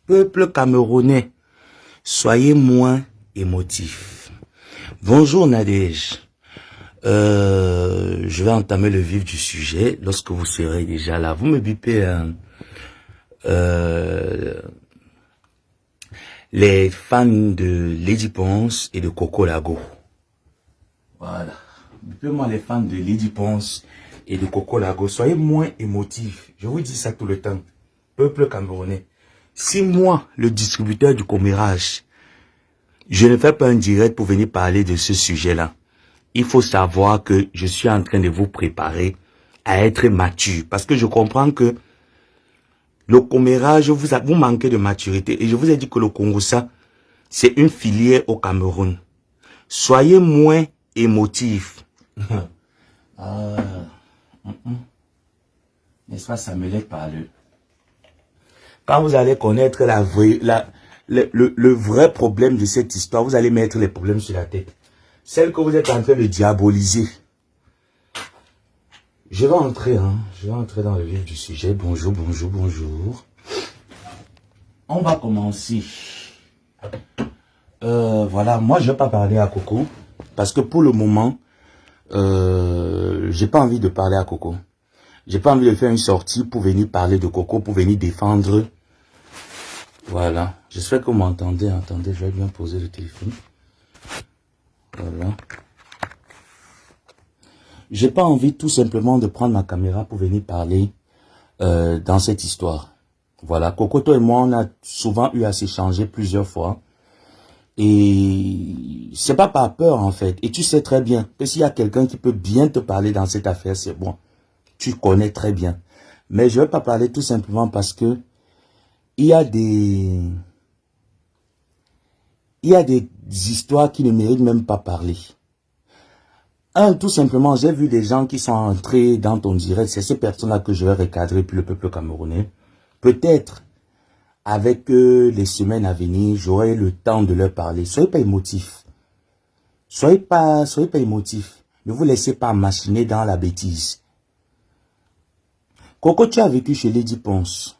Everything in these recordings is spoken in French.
Peuple camerounais, soyez moins émotifs. Bonjour Nadège. Je vais entamer le vif du sujet lorsque vous serez déjà là. Vous me bipez les fans de Lady Ponce et de Coco Lago. Voilà. Bipez-moi les fans de Lady Ponce et de Coco Lago. Soyez moins émotifs. Je vous dis ça tout le temps. Peuple camerounais. Si moi, le distributeur du commérage, je ne fais pas un direct pour venir parler de ce sujet-là, il faut savoir que je suis en train de vous préparer à être mature. Parce que je comprends que le commérage, vous manquez de maturité. Et je vous ai dit que le Congossa, c'est une filière au Cameroun. Soyez moins émotifs. N'est-ce pas, ça me lève par le... Quand vous allez connaître le vrai problème de cette histoire, vous allez mettre les problèmes sur la tête. Celle que vous êtes en train de diaboliser. Je vais entrer dans le vif du sujet. Bonjour. On va commencer. Voilà, moi je vais pas parler à Coco. Parce que pour le moment, j'ai pas envie de parler à Coco. J'ai pas envie de faire une sortie pour venir parler de Coco, pour venir défendre. Voilà. J'espère que vous m'entendez. Attendez, je vais bien poser le téléphone. Voilà. J'ai pas envie tout simplement de prendre ma caméra pour venir parler dans cette histoire. Voilà. Cocoto et moi, on a souvent eu à s'échanger plusieurs fois. Et c'est pas par peur en fait. Et tu sais très bien que s'il y a quelqu'un qui peut bien te parler dans cette affaire, c'est bon. Tu connais très bien. Mais je vais pas parler tout simplement parce que il y a des histoires qui ne méritent même pas parler. Tout simplement, j'ai vu des gens qui sont entrés dans ton direct. C'est ces personnes-là que je vais recadrer, puis le peuple camerounais. Peut-être, avec les semaines à venir, j'aurai le temps de leur parler. Soyez pas émotifs. Soyez pas émotifs. Ne vous laissez pas machiner dans la bêtise. Coco, tu as vécu chez Lady Ponce.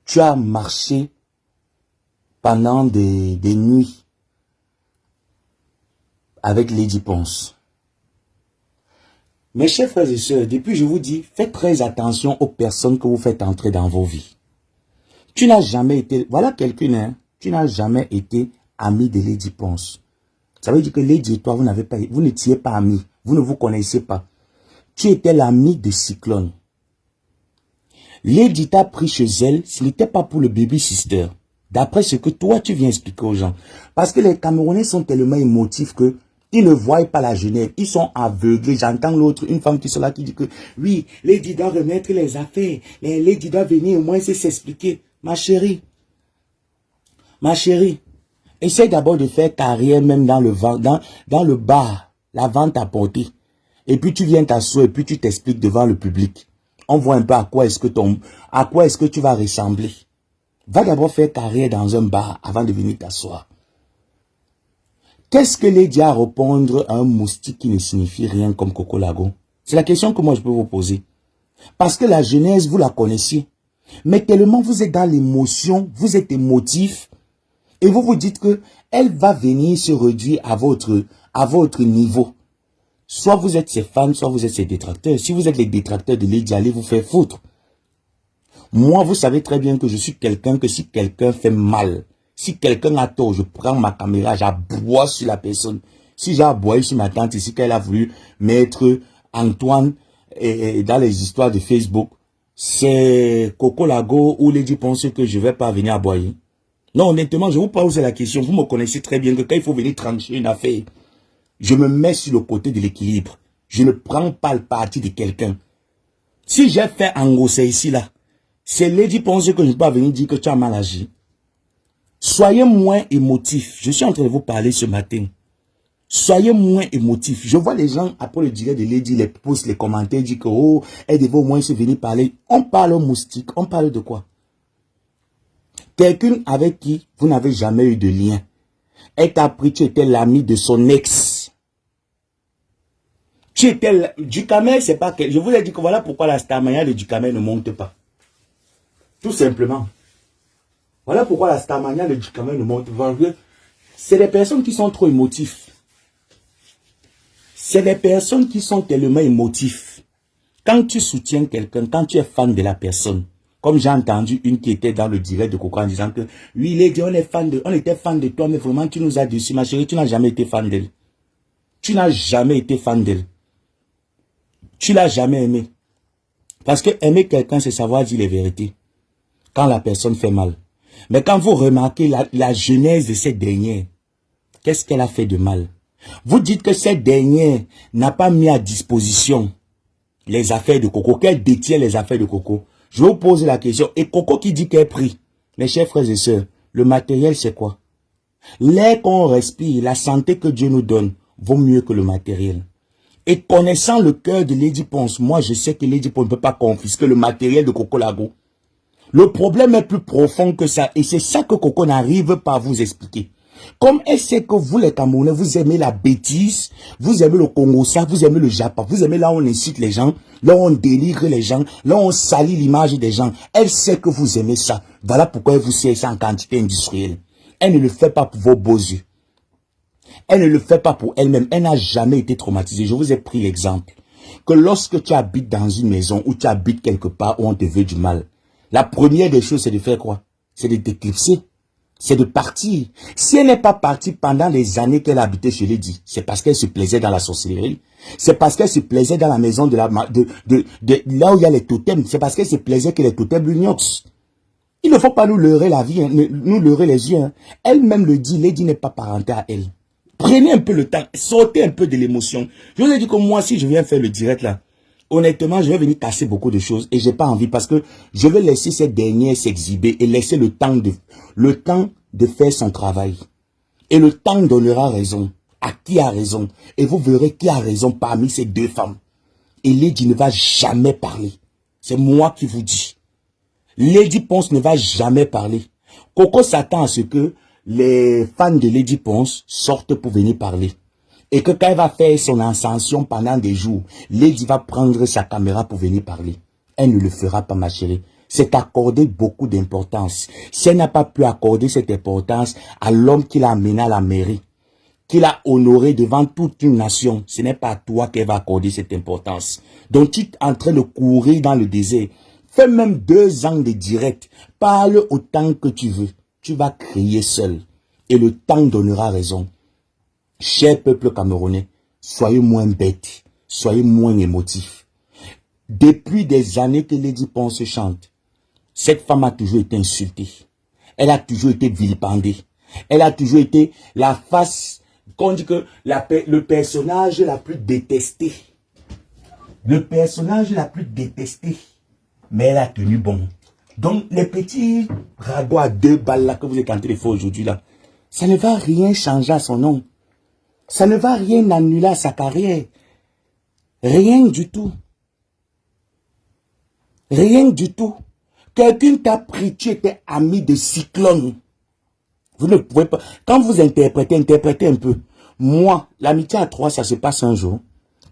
Tu as marché pendant des nuits avec Lady Ponce. Mes chers frères et sœurs, depuis je vous dis, faites très attention aux personnes que vous faites entrer dans vos vies. Tu n'as jamais été, voilà quelqu'un, hein, tu n'as jamais été ami de Lady Ponce. Ça veut dire que Lady et toi, vous n'étiez pas amis, vous ne vous connaissez pas. Tu étais l'ami de Cyclone. Lady t'a pris chez elle, ce n'était pas pour le baby sister. D'après ce que toi, tu viens expliquer aux gens. Parce que les Camerounais sont tellement émotifs que ils ne voient pas la jeunesse. Ils sont aveuglés. J'entends l'autre, une femme qui est là, qui dit que oui, Lady doit remettre les affaires. Lady doit venir au moins s'expliquer. Ma chérie, essaie d'abord de faire carrière même dans le bar, la vente à porter. Et puis tu viens t'asseoir et puis tu t'expliques devant le public. On voit un peu à quoi est-ce que tu vas ressembler. Va d'abord faire carrière dans un bar avant de venir t'asseoir. Qu'est-ce que Lady a à répondre à un moustique qui ne signifie rien comme Coco Lago? C'est la question que moi je peux vous poser. Parce que la jeunesse, vous la connaissiez. Mais tellement vous êtes dans l'émotion, vous êtes émotif, et vous vous dites que elle va venir se réduire à votre niveau. Soit vous êtes ses fans, soit vous êtes ses détracteurs. Si vous êtes les détracteurs de Lady, allez vous faire foutre. Moi, vous savez très bien que je suis quelqu'un que si quelqu'un fait mal, si quelqu'un a tort, je prends ma caméra, j'aboie sur la personne. Si j'ai aboyé sur ma tante ici, qu'elle a voulu mettre Antoine dans les histoires de Facebook, c'est Coco Lago ou Lady Ponce que je vais pas venir aboyer. Non, honnêtement, je vous pose la question. Vous me connaissez très bien que quand il faut venir trancher une affaire, je me mets sur le côté de l'équilibre. Je ne prends pas le parti de quelqu'un. Si j'ai fait engosser ici, là, c'est Lady Ponce que je ne peux pas venir dire que tu as mal agi. Soyez moins émotifs. Je suis en train de vous parler ce matin. Soyez moins émotifs. Je vois les gens, après le direct de Lady, les posts, les commentaires, disent que, oh, elle devait au moins se venir parler. On parle au moustique. On parle de quoi? Quelqu'un avec qui vous n'avez jamais eu de lien. Elle t'a pris, tu étais l'ami de son ex. Tu étais... Ducamel, c'est pas... Je vous ai dit que voilà pourquoi la starmania de Ducamel ne monte pas. Tout simplement. Voilà pourquoi la Starmania, le médicament ne monte pas. C'est des personnes qui sont trop émotifs. C'est des personnes qui sont tellement émotifs. Quand tu soutiens quelqu'un, quand tu es fan de la personne, comme j'ai entendu une qui était dans le direct de Coco en disant que oui, Lady, on était fan de toi, mais vraiment tu nous as déçus. Ma chérie, tu n'as jamais été fan d'elle. Tu n'as jamais été fan d'elle. Tu l'as jamais aimé. Parce que aimer quelqu'un, c'est savoir dire les vérités. Quand la personne fait mal. Mais quand vous remarquez la genèse de cette dernière, qu'est-ce qu'elle a fait de mal? Vous dites que cette dernière n'a pas mis à disposition les affaires de Coco, qu'elle détient les affaires de Coco. Je vais vous poser la question. Et Coco qui dit qu'elle prie, mes chers frères et sœurs, le matériel c'est quoi? L'air qu'on respire, la santé que Dieu nous donne, vaut mieux que le matériel. Et connaissant le cœur de Lady Ponce, moi je sais que Lady Ponce ne peut pas confisquer le matériel de Coco Lago. Le problème est plus profond que ça. Et c'est ça que Coco n'arrive pas à vous expliquer. Comme elle sait que vous les Camerounais, vous aimez la bêtise, vous aimez le Congo, ça, vous aimez le Japon, vous aimez là où on incite les gens, là où on délivre les gens, là où on salit l'image des gens. Elle sait que vous aimez ça. Voilà pourquoi elle vous sert ça en quantité industrielle. Elle ne le fait pas pour vos beaux yeux. Elle ne le fait pas pour elle-même. Elle n'a jamais été traumatisée. Je vous ai pris l'exemple que lorsque tu habites dans une maison ou tu habites quelque part où on te veut du mal, la première des choses, c'est de faire quoi? C'est de t'éclipser. C'est de partir. Si elle n'est pas partie pendant les années qu'elle habitait chez Lady, c'est parce qu'elle se plaisait dans la sorcellerie. C'est parce qu'elle se plaisait dans la maison de là où il y a les totems. C'est parce qu'elle se plaisait que les totems l'ignoxent. Il ne faut pas nous leurrer la vie, hein, nous leurrer les yeux. Hein. Elle-même le dit, Lady n'est pas parentée à elle. Prenez un peu le temps, sortez un peu de l'émotion. Je vous ai dit que moi, si je viens faire le direct là, honnêtement, je vais venir casser beaucoup de choses et j'ai pas envie parce que je vais laisser cette dernière s'exhiber et laisser le temps de faire son travail. Et le temps donnera raison à qui a raison. Et vous verrez qui a raison parmi ces deux femmes. Et Lady ne va jamais parler. C'est moi qui vous dis. Lady Ponce ne va jamais parler. Coco s'attend à ce que les fans de Lady Ponce sortent pour venir parler. Et que quand elle va faire son ascension pendant des jours, Lady va prendre sa caméra pour venir parler. Elle ne le fera pas, ma chérie. C'est accorder beaucoup d'importance. Si elle n'a pas pu accorder cette importance à l'homme qui l'a amené à la mairie, qui l'a honoré devant toute une nation, ce n'est pas à toi qu'elle va accorder cette importance. Donc tu es en train de courir dans le désert. Fais même 2 ans de direct. Parle autant que tu veux. Tu vas crier seul. Et le temps donnera raison. Cher peuple camerounais, soyez moins bêtes, soyez moins émotifs. Depuis des années que Lady Ponce chante, cette femme a toujours été insultée. Elle a toujours été vilipendée. Elle a toujours été la face, qu'on dit que le personnage la plus détesté. Le personnage la plus détesté. Mais elle a tenu bon. Donc, les petits ragots à 2 balles là que vous êtes en train de faire aujourd'hui là, ça ne va rien changer à son nom. Ça ne va rien annuler à sa carrière. Rien du tout. Rien du tout. Quelqu'un t'a pris, tu étais ami de Cyclone. Vous ne pouvez pas. Quand vous interprétez un peu. Moi, l'amitié à 3, ça se passe un jour.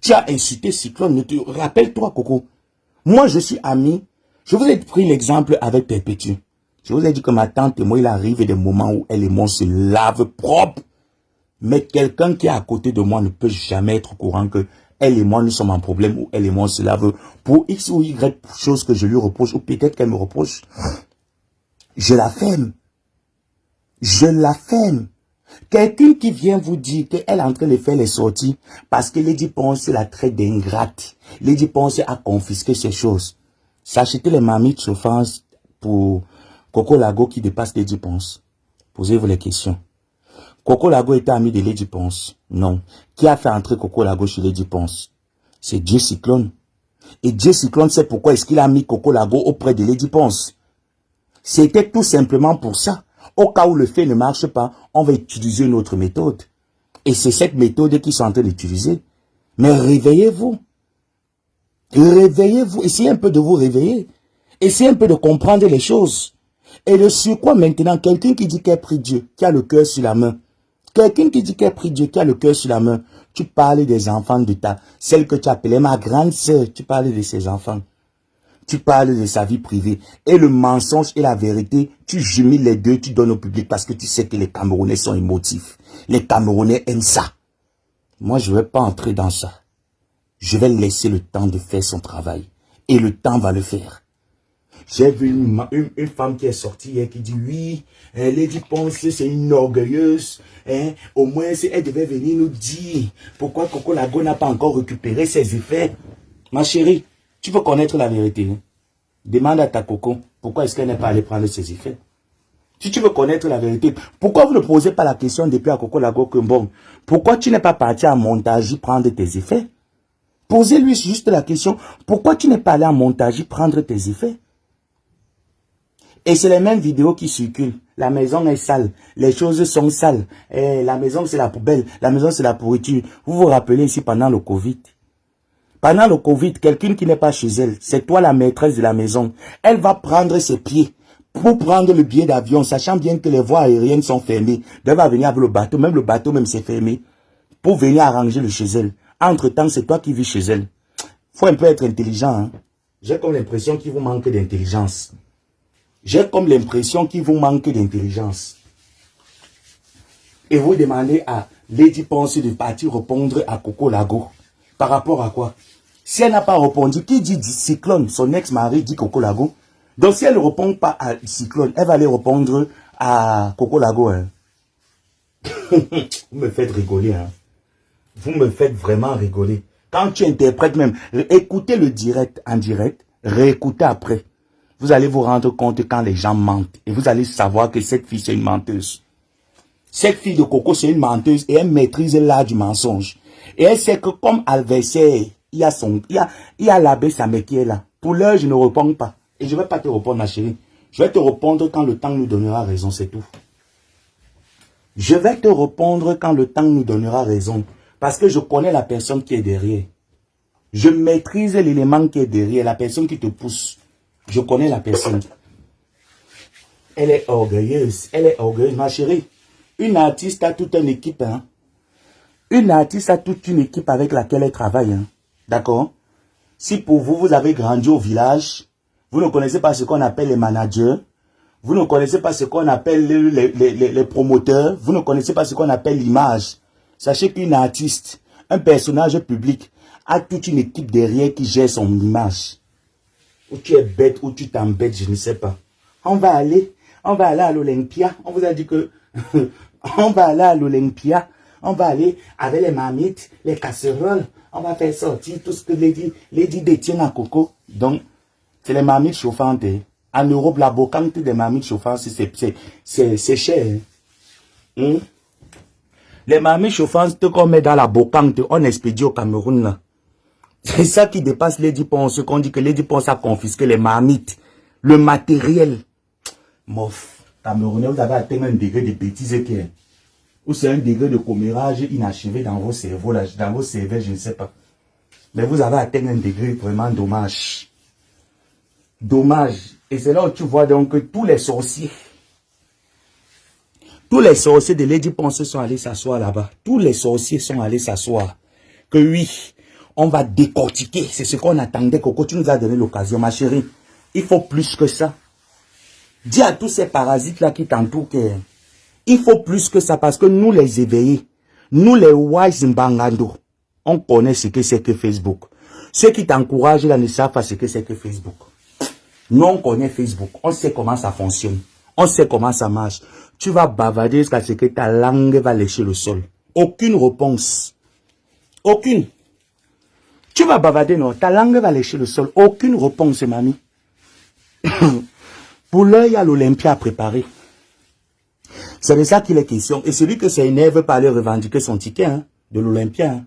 Tu as insulté Cyclone. Rappelle-toi, Coco. Moi, je suis ami. Je vous ai pris l'exemple avec Perpétue. Je vous ai dit que ma tante et moi, il arrive des moments où elle et moi se lavent propre. Mais quelqu'un qui est à côté de moi ne peut jamais être au courant que elle et moi, nous sommes en problème ou elle et moi, on se lave pour X ou Y chose que je lui reproche ou peut-être qu'elle me reproche. Je la ferme. Je la ferme. Quelqu'un qui vient vous dire qu'elle est en train de faire les sorties parce que Lady Ponce la traite d'ingrate. Lady Ponce a confisqué ces choses. S'acheter les marmites chauffantes pour Coco Lago qui dépasse Lady Ponce. Posez-vous les questions. Coco Lago était ami de Lady Ponce. Non. Qui a fait entrer Coco Lago chez Lady Ponce? C'est Dieu Cyclone. Et Dieu Cyclone sait pourquoi est-ce qu'il a mis Coco Lago auprès de Lady Ponce. C'était tout simplement pour ça. Au cas où le fait ne marche pas, on va utiliser une autre méthode. Et c'est cette méthode qu'ils sont en train d'utiliser. Mais réveillez-vous. Réveillez-vous. Essayez un peu de vous réveiller. Essayez un peu de comprendre les choses. Et de sur quoi maintenant, quelqu'un qui dit qu'elle prie Dieu, qui a le cœur sur la main. Quelqu'un qui dit qu'elle prie Dieu, qui a le cœur sur la main. Tu parles des enfants de celle que tu appelais ma grande sœur. Tu parles de ses enfants. Tu parles de sa vie privée. Et le mensonge et la vérité, tu jumeles les deux, tu donnes au public parce que tu sais que les Camerounais sont émotifs. Les Camerounais aiment ça. Moi, je ne vais pas entrer dans ça. Je vais laisser le temps de faire son travail. Et le temps va le faire. J'ai vu une femme qui est sortie hier qui dit oui, Lady Ponce c'est une orgueilleuse. Au moins elle devait venir nous dire pourquoi Coco Lago n'a pas encore récupéré ses effets. Ma chérie, tu veux connaître la vérité. Hein? Demande à ta Coco pourquoi est-ce qu'elle n'est pas allée prendre ses effets. Si tu veux connaître la vérité, pourquoi vous ne posez pas la question depuis à Coco Lago que bon, pourquoi tu n'es pas parti à Montargis prendre tes effets? Posez-lui juste la question, pourquoi tu n'es pas allé à Montargis prendre tes effets? Et c'est les mêmes vidéos qui circulent. La maison est sale, les choses sont sales, la maison c'est la poubelle, la maison c'est la pourriture. Vous vous rappelez ici pendant le Covid. Pendant le Covid, quelqu'un qui n'est pas chez elle, c'est toi la maîtresse de la maison. Elle va prendre ses pieds pour prendre le billet d'avion, sachant bien que les voies aériennes sont fermées. Elle va venir avec le bateau même c'est fermé, pour venir arranger le chez elle. Entre-temps, c'est toi qui vis chez elle. Faut un peu être intelligent. Hein? J'ai comme l'impression qu'il vous manque d'intelligence. J'ai comme l'impression qu'il vous manque d'intelligence. Et vous demandez à Lady Ponce de partir répondre à Coco Lago. Par rapport à quoi? Si elle n'a pas répondu, qui dit Cyclone? Son ex-mari dit Coco Lago. Donc si elle ne répond pas à Cyclone, elle va aller répondre à Coco Lago. Hein. Vous me faites rigoler. Hein. Vous me faites vraiment rigoler. Quand tu interprètes même, écoutez le direct en direct, réécoutez après. Vous allez vous rendre compte quand les gens mentent. Et vous allez savoir que cette fille, c'est une menteuse. Cette fille de Coco, c'est une menteuse et elle maîtrise l'art du mensonge. Et elle sait que comme adversaire, il y a l'abbé Samé qui est là. Pour l'heure, je ne réponds pas. Et je ne vais pas te répondre, ma chérie. Je vais te répondre quand le temps nous donnera raison, c'est tout. Je vais te répondre quand le temps nous donnera raison. Parce que je connais la personne qui est derrière. Je maîtrise l'élément qui est derrière, la personne qui te pousse. Je connais la personne. Elle est orgueilleuse, ma chérie. Une artiste a toute une équipe. Hein. Une artiste a toute une équipe avec laquelle elle travaille. Hein. D'accord? Si pour vous, vous avez grandi au village, vous ne connaissez pas ce qu'on appelle les managers, vous ne connaissez pas ce qu'on appelle les promoteurs, vous ne connaissez pas ce qu'on appelle l'image. Sachez qu'une artiste, un personnage public, a toute une équipe derrière qui gère son image. Ou tu es bête, ou tu t'embêtes, je ne sais pas. On va aller à l'Olympia. On vous a dit que on va aller à l'Olympia. On va aller avec les marmites, les casseroles. On va faire sortir tout ce que Lady détient à Coco. Donc, c'est les marmites chauffantes. En Europe, la bocante des marmites chauffantes, c'est cher. Hein? Les marmites chauffantes qu'on met dans la bocante, on expédie au Cameroun. Là. C'est ça qui dépasse Lady Ponce. Qu'on dit que Lady Ponce a confisqué les marmites. Le matériel. Mof. Camerounais, vous avez atteint un degré de bêtise qui est. Ou c'est un degré de commérage inachevé dans vos cerveaux. Là, dans vos cerveaux, je ne sais pas. Mais vous avez atteint un degré vraiment dommage. Dommage. Et c'est là où tu vois donc que tous les sorciers de Lady Ponce sont allés s'asseoir là-bas. Tous les sorciers sont allés s'asseoir. Que oui, on va décortiquer. C'est ce qu'on attendait. Coco, tu nous as donné l'occasion, ma chérie. Il faut plus que ça. Dis à tous ces parasites-là qui t'entourent que il faut plus que ça parce que nous les éveillés, nous les wise mbangando, on connaît ce que c'est que Facebook. Ceux qui t'encouragent là ne savent pas ce que c'est que Facebook. Nous on connaît Facebook, on sait comment ça fonctionne, on sait comment ça marche. Tu vas bavarder jusqu'à ce que ta langue va lécher le sol. Aucune réponse. Aucune. Tu vas bavarder, non, ta langue va lécher le sol. Aucune réponse, mamie. Pour l'heure, il y a l'Olympia à préparer. C'est de ça qu'il est question. Et celui que ça énerve pas aller revendiquer son ticket hein, de l'Olympia. Hein.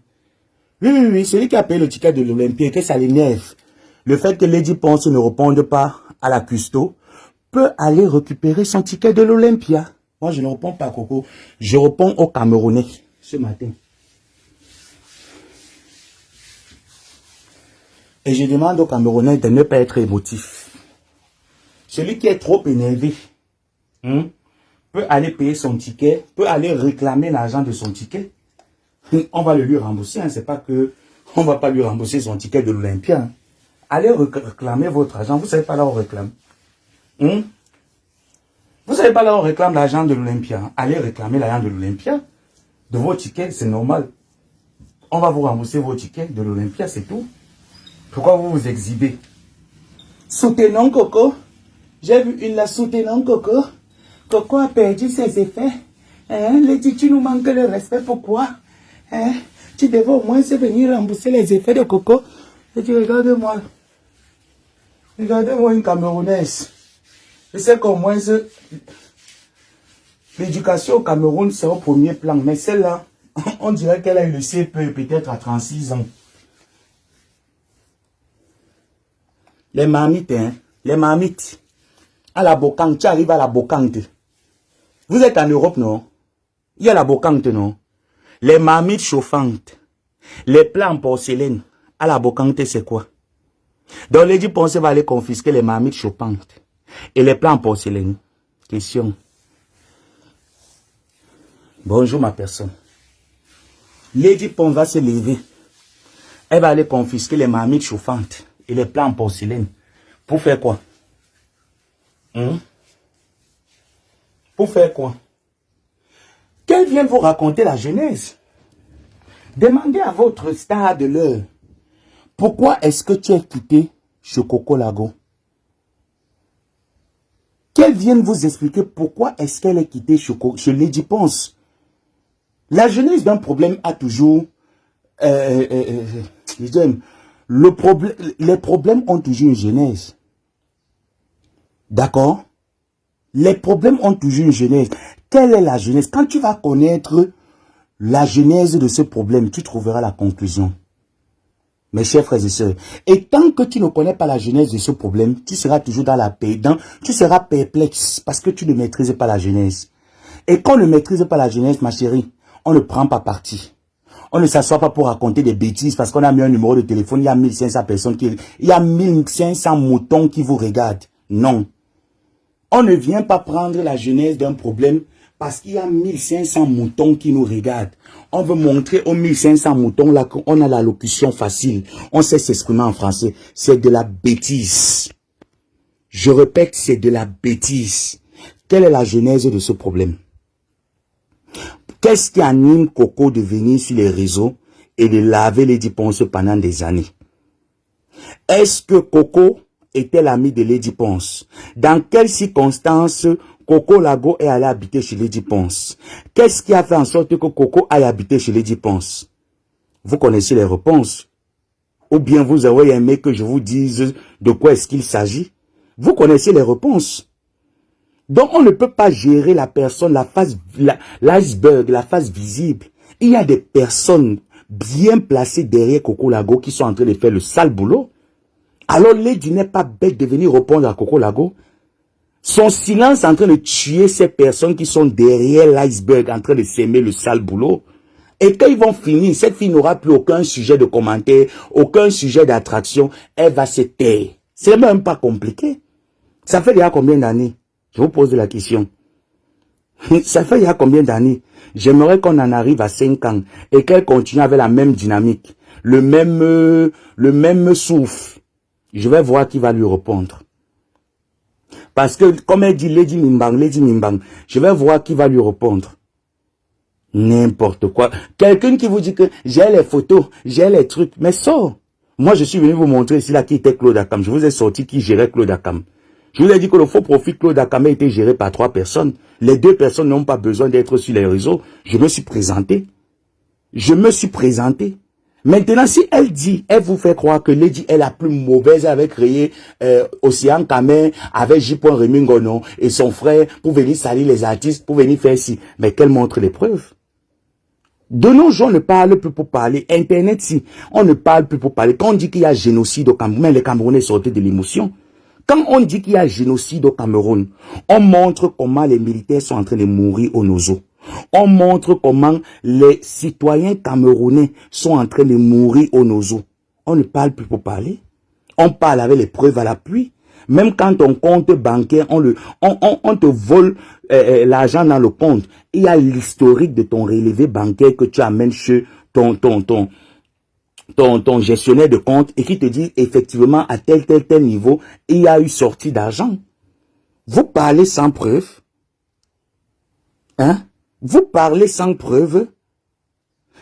Oui, celui qui a payé le ticket de l'Olympia et que ça l'énerve. Le fait que Lady Ponce ne réponde pas à la custo peut aller récupérer son ticket de l'Olympia. Moi, je ne réponds pas à Coco. Je réponds aux Camerounais ce matin. Et je demande aux Camerounais de ne pas être émotifs. Celui qui est trop énervé peut aller payer son ticket, peut aller réclamer l'argent de son ticket. On va le lui rembourser. Hein. C'est pas que on va pas lui rembourser son ticket de l'Olympia. Hein. Allez réclamer votre argent. Vous savez pas là où on réclame. Vous savez pas là où on réclame l'argent de l'Olympia. Allez réclamer l'argent de l'Olympia. De vos tickets, c'est normal. On va vous rembourser vos tickets de l'Olympia, c'est tout. Pourquoi vous vous exhibez? Soutenons Coco. J'ai vu une la soutenons Coco. Coco a perdu ses effets. Lady, tu nous manques le respect. Pourquoi? Tu devais au moins se venir rembourser les effets de Coco. Et tu regarde-moi. Regardez-moi une Camerounaise. Je sais qu'au moins l'éducation au Cameroun c'est au premier plan. Mais celle-là, on dirait qu'elle a eu le CPE peut-être à 36 ans. Les marmites, les marmites. À la Bocante, tu arrives à la Bocante. Vous êtes en Europe, non? Il y a la Bocante, non? Les marmites chauffantes. Les plats en porcelaine. À la Bocante, c'est quoi? Donc, Lady Ponce va aller confisquer les marmites chauffantes. Et les plats en porcelaine. Question. Bonjour, ma personne. Lady Ponce va se lever. Elle va aller confisquer les marmites chauffantes et les plats en porcelaine. Pour faire quoi? Pour faire quoi? Qu'elle vienne vous raconter la genèse. Demandez à votre star de l'heure. Pourquoi est-ce que tu es quitté chez Coco Lago? Qu'elle vienne vous expliquer pourquoi est-ce qu'elle est quittée chez Lady Ponce. La genèse d'un problème a toujours... les problèmes ont toujours une genèse. D'accord? Les problèmes ont toujours une genèse. Quelle est la genèse? Quand tu vas connaître la genèse de ce problème, tu trouveras la conclusion. Mes chers frères et sœurs, et tant que tu ne connais pas la genèse de ce problème, tu seras toujours dans la paix, tu seras perplexe parce que tu ne maîtrises pas la genèse. Et quand on ne maîtrise pas la genèse, ma chérie, on ne prend pas parti. On ne s'assoit pas pour raconter des bêtises parce qu'on a mis un numéro de téléphone, il y a 1500 personnes il y a 1500 moutons qui vous regardent. Non. On ne vient pas prendre la genèse d'un problème parce qu'il y a 1500 moutons qui nous regardent. On veut montrer aux 1500 moutons là qu'on a la locution facile. On sait s'exprimer en français. C'est de la bêtise. Je répète, c'est de la bêtise. Quelle est la genèse de ce problème? Qu'est-ce qui anime Coco de venir sur les réseaux et de laver Lady Ponce pendant des années? Est-ce que Coco était l'ami de Lady Ponce? Dans quelles circonstances Coco Lago est allé habiter chez Lady Ponce? Qu'est-ce qui a fait en sorte que Coco aille habiter chez Lady Ponce? Vous connaissez les réponses. Ou bien vous auriez aimé que je vous dise de quoi est-ce qu'il s'agit? Vous connaissez les réponses. Donc on ne peut pas gérer la personne, l'iceberg, la face visible. Il y a des personnes bien placées derrière Coco Lago qui sont en train de faire le sale boulot. Alors Lady n'est pas bête de venir répondre à Coco Lago. Son silence est en train de tuer ces personnes qui sont derrière l'iceberg, en train de s'aimer le sale boulot. Et quand ils vont finir, cette fille n'aura plus aucun sujet de commentaire, aucun sujet d'attraction. Elle va se taire. C'est même pas compliqué. Ça fait déjà combien d'années? Je vous pose la question. Ça fait déjà combien d'années? J'aimerais qu'on en arrive à 5 ans et qu'elle continue avec la même dynamique, le même souffle. Je vais voir qui va lui répondre. Parce que, comme elle dit Lady Mimbang, je vais voir qui va lui répondre. N'importe quoi. Quelqu'un qui vous dit que j'ai les photos, j'ai les trucs, mais sors. Moi, je suis venu vous montrer ici là qui était Claude Akam. Je vous ai sorti qui gérait Claude Akam. Je vous ai dit que le faux profit Claude Akam a été géré par 3 personnes. Les 2 personnes n'ont pas besoin d'être sur les réseaux. Je me suis présenté. Maintenant, si elle dit, elle vous fait croire que Lady est la plus mauvaise, elle avait créé Océan Kamer avec J. Remingono et son frère pour venir salir les artistes, pour venir faire ci. Mais qu'elle montre les preuves. De nos jours, on ne parle plus pour parler. Internet, si, on ne parle plus pour parler. Quand on dit qu'il y a génocide au Cameroun, mais les Camerounais sortaient de l'émotion. Quand on dit qu'il y a génocide au Cameroun, on montre comment les militaires sont en train de mourir au Nozo. On montre comment les citoyens camerounais sont en train de mourir au Nozo. On ne parle plus pour parler. On parle avec les preuves à l'appui. Même quand ton compte bancaire, on te vole l'argent dans le compte. Il y a l'historique de ton relevé bancaire que tu amènes chez ton ton gestionnaire de compte et qui te dit effectivement à tel niveau, il y a eu sortie d'argent. Vous parlez sans preuve. Hein? Vous parlez sans preuve.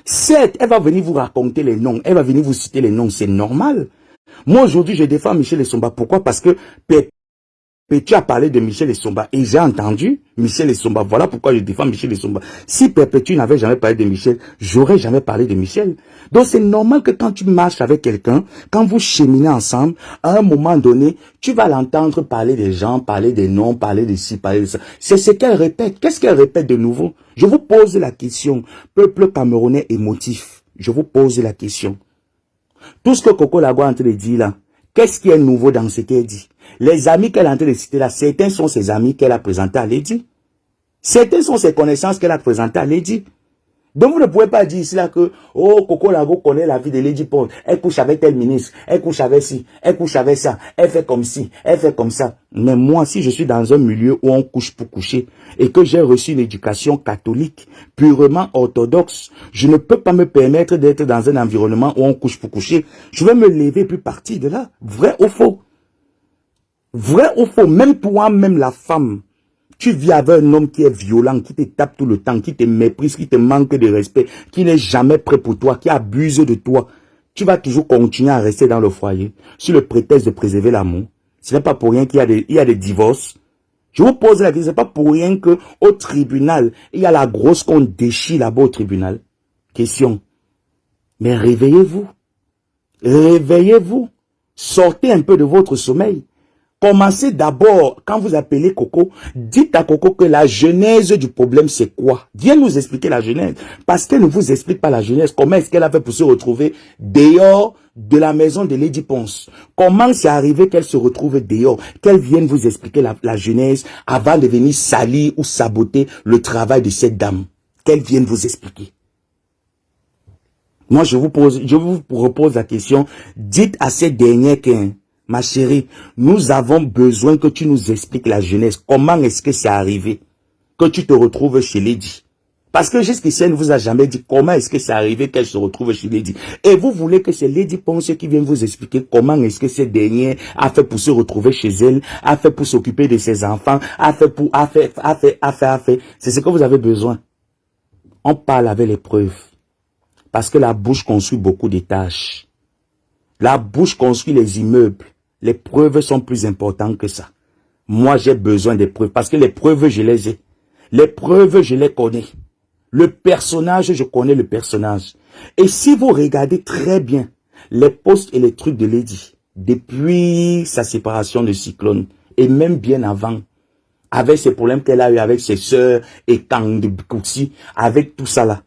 Certes, elle va venir vous raconter les noms, elle va venir vous citer les noms, c'est normal. Moi aujourd'hui, je défends Michel Essomba. Pourquoi? Parce que tu as parlé de Michel Essomba et j'ai entendu Michel Essomba. Voilà pourquoi je défends Michel Essomba. Si Perpétue n'avait jamais parlé de Michel, j'aurais jamais parlé de Michel. Donc c'est normal que quand tu marches avec quelqu'un, quand vous cheminez ensemble, à un moment donné, tu vas l'entendre parler des gens, parler des noms, parler de ci, parler de ça. C'est ce qu'elle répète. Qu'est-ce qu'elle répète de nouveau? Je vous pose la question. Peuple camerounais émotif. Je vous pose la question. Tout ce que Coco Lago est en train de dire là, qu'est-ce qui est nouveau dans ce qu'elle dit? Les amis qu'elle est en train de citer là, certains sont ses amis qu'elle a présentés à Lady. Certains sont ses connaissances qu'elle a présentées à Lady. Donc vous ne pouvez pas dire ici là que, oh, Coco Lago connaît la vie de Lady Paul. Elle couche avec tel ministre, elle couche avec ci, elle couche avec ça, elle fait comme ci, elle fait comme ça. Mais moi, si je suis dans un milieu où on couche pour coucher et que j'ai reçu une éducation catholique, purement orthodoxe, je ne peux pas me permettre d'être dans un environnement où on couche pour coucher. Je vais me lever puis partir de là. Vrai ou faux? Vrai ou faux? Même toi, même la femme. Tu vis avec un homme qui est violent, qui te tape tout le temps, qui te méprise, qui te manque de respect, qui n'est jamais prêt pour toi, qui abuse de toi. Tu vas toujours continuer à rester dans le foyer, sur le prétexte de préserver l'amour. Ce n'est pas pour rien qu'il y a des divorces. Je vous pose la question, ce n'est pas pour rien qu'au tribunal, il y a la grosse qu'on déchire là-bas au tribunal. Question. Mais réveillez-vous. Réveillez-vous. Sortez un peu de votre sommeil. Commencez d'abord, quand vous appelez Coco, dites à Coco que la genèse du problème c'est quoi? Viens nous expliquer la genèse. Parce qu'elle ne vous explique pas la genèse. Comment est-ce qu'elle a fait pour se retrouver dehors de la maison de Lady Ponce? Comment c'est arrivé qu'elle se retrouve dehors? Qu'elle vienne vous expliquer la genèse avant de venir salir ou saboter le travail de cette dame? Qu'elle vienne vous expliquer. Moi, je vous repose la question. Dites à cette dernière que, ma chérie, nous avons besoin que tu nous expliques la jeunesse. Comment est-ce que c'est arrivé que tu te retrouves chez Lady? Parce que jusqu'ici, elle ne vous a jamais dit comment est-ce que c'est arrivé qu'elle se retrouve chez Lady. Et vous voulez que c'est Lady Ponce qui vienne vous expliquer comment est-ce que cette dernière a fait pour se retrouver chez elle, a fait pour s'occuper de ses enfants, a fait. C'est ce que vous avez besoin. On parle avec les preuves. Parce que la bouche construit beaucoup d'étages. La bouche construit les immeubles. Les preuves sont plus importantes que ça. Moi, j'ai besoin des preuves. Parce que les preuves, je les ai. Les preuves, je les connais. Le personnage, je connais le personnage. Et si vous regardez très bien les posts et les trucs de Lady, depuis sa séparation de Cyclone, et même bien avant, avec ces problèmes qu'elle a eu avec ses sœurs et Kang de Bikoutsi, avec tout ça là,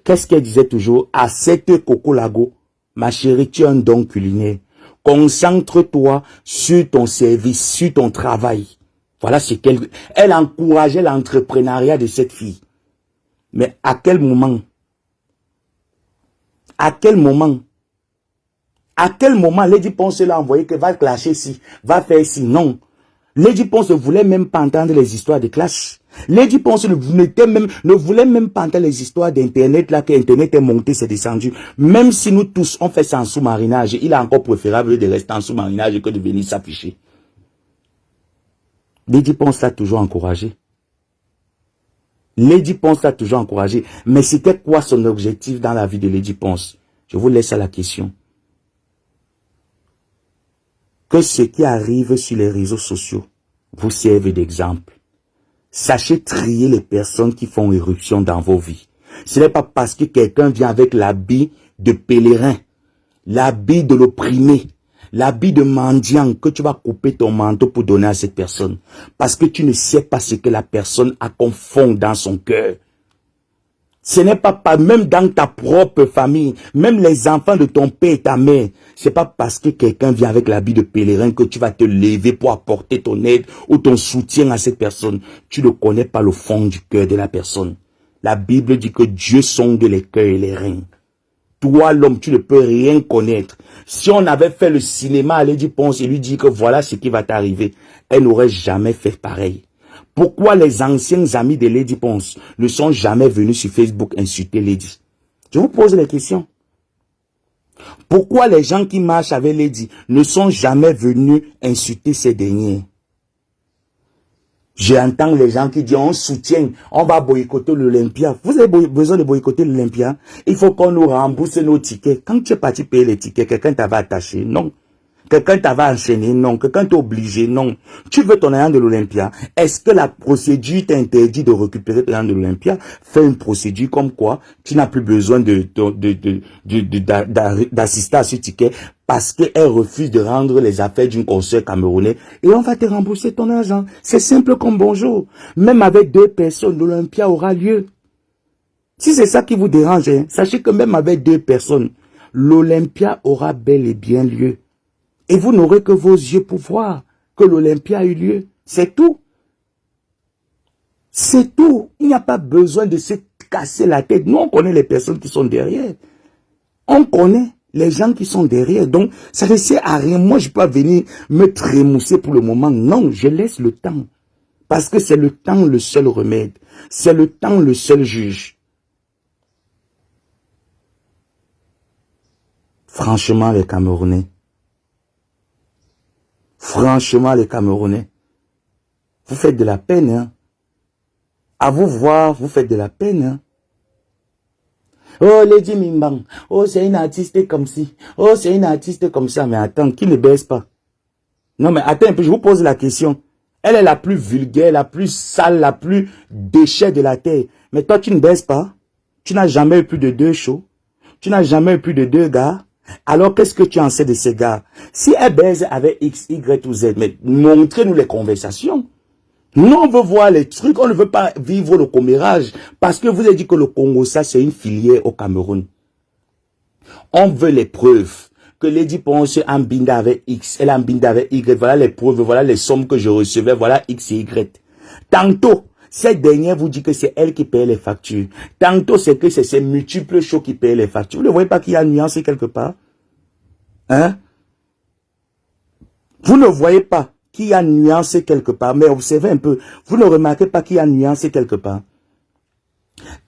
qu'est-ce qu'elle disait toujours? À cette Coco Lago, ma chérie, tu as un don culinaire. Concentre-toi sur ton service, sur ton travail. Voilà ce qu'elle... Elle encourageait l'entrepreneuriat de cette fille. Mais à quel moment? À quel moment? À quel moment Lady Ponce l'a envoyé que va clasher ici, va faire ici? Non. Lady Ponce ne voulait même pas entendre les histoires de clash. Lady Ponce ne voulait même pas entendre les histoires d'Internet, là, que Internet est monté, c'est descendu. Même si nous tous, on fait ça en sous-marinage, il est encore préférable de rester en sous-marinage que de venir s'afficher. Lady Ponce l'a toujours encouragé. Lady Ponce l'a toujours encouragé. Mais c'était quoi son objectif dans la vie de Lady Ponce? Je vous laisse à la question. Que ce qui arrive sur les réseaux sociaux vous serve d'exemple. Sachez trier les personnes qui font éruption dans vos vies. Ce n'est pas parce que quelqu'un vient avec l'habit de pèlerin, l'habit de l'opprimé, l'habit de mendiant que tu vas couper ton manteau pour donner à cette personne. Parce que tu ne sais pas ce que la personne a comme fond dans son cœur. Ce n'est pas même dans ta propre famille, même les enfants de ton père et ta mère. C'est pas parce que quelqu'un vient avec l'habit de pèlerin que tu vas te lever pour apporter ton aide ou ton soutien à cette personne. Tu ne connais pas le fond du cœur de la personne. La Bible dit que Dieu sonde les cœurs et les reins. Toi, l'homme, tu ne peux rien connaître. Si on avait fait le cinéma à Lady Ponce et lui dit que voilà ce qui va t'arriver, elle n'aurait jamais fait pareil. Pourquoi les anciens amis de Lady Ponce ne sont jamais venus sur Facebook insulter Lady? Je vous pose les questions. Pourquoi les gens qui marchent avec Lady ne sont jamais venus insulter ces derniers? J'entends les gens qui disent on soutient, on va boycotter l'Olympia. Vous avez besoin de boycotter l'Olympia? Il faut qu'on nous rembourse nos tickets. Quand tu es parti payer les tickets, quelqu'un t'avait attaché? Non. Quelqu'un t'avait enchaîné? Non. Quelqu'un t'a obligé? Non. Tu veux ton argent de l'Olympia? Est-ce que la procédure t'interdit de récupérer ton argent de l'Olympia? Fais une procédure comme quoi tu n'as plus besoin d'assister à ce ticket parce qu'elle refuse de rendre les affaires d'une consoeur camerounais et on va te rembourser ton argent. C'est simple comme bonjour. Même avec 2 personnes, l'Olympia aura lieu. Si c'est ça qui vous dérange, hein, sachez que même avec 2 personnes, l'Olympia aura bel et bien lieu. Et vous n'aurez que vos yeux pour voir que l'Olympia a eu lieu. C'est tout. C'est tout. Il n'y a pas besoin de se casser la tête. Nous, on connaît les personnes qui sont derrière. On connaît les gens qui sont derrière. Donc, ça ne sert à rien. Moi, je ne peux pas venir me trémousser pour le moment. Non, je laisse le temps. Parce que c'est le temps le seul remède. C'est le temps le seul juge. Franchement, les Camerounais. Franchement, les Camerounais. Vous faites de la peine, hein. À vous voir, vous faites de la peine, hein. Oh, Lady Mimbang. Oh, c'est une artiste comme ci. Oh, c'est une artiste comme ça. Mais attends, qui ne baisse pas? Non, mais attends un peu, je vous pose la question. Elle est la plus vulgaire, la plus sale, la plus déchet de la terre. Mais toi, tu ne baisses pas? Tu n'as jamais eu plus de 2 shows? Tu n'as jamais eu plus de 2 gars? Alors, qu'est-ce que tu en sais de ces gars? Si elle baise avec X, Y ou Z, mais montrez-nous les conversations. Nous, on veut voir les trucs, on ne veut pas vivre le commérage. Parce que vous avez dit que le Congo, ça, c'est une filière au Cameroun. On veut les preuves. Que Lady Ponce en binda avec X, elle en binda avec Y. Voilà les preuves, voilà les sommes que je recevais, voilà X et Y. Tantôt, cette dernière vous dit que c'est elle qui paye les factures. Tantôt, c'est que c'est ces multiples shows qui payent les factures. Vous ne voyez pas qu'il y a une nuance quelque part? Hein? Vous ne voyez pas qu'il y a une nuance quelque part, mais observez un peu. Vous ne remarquez pas qu'il y a une nuance quelque part.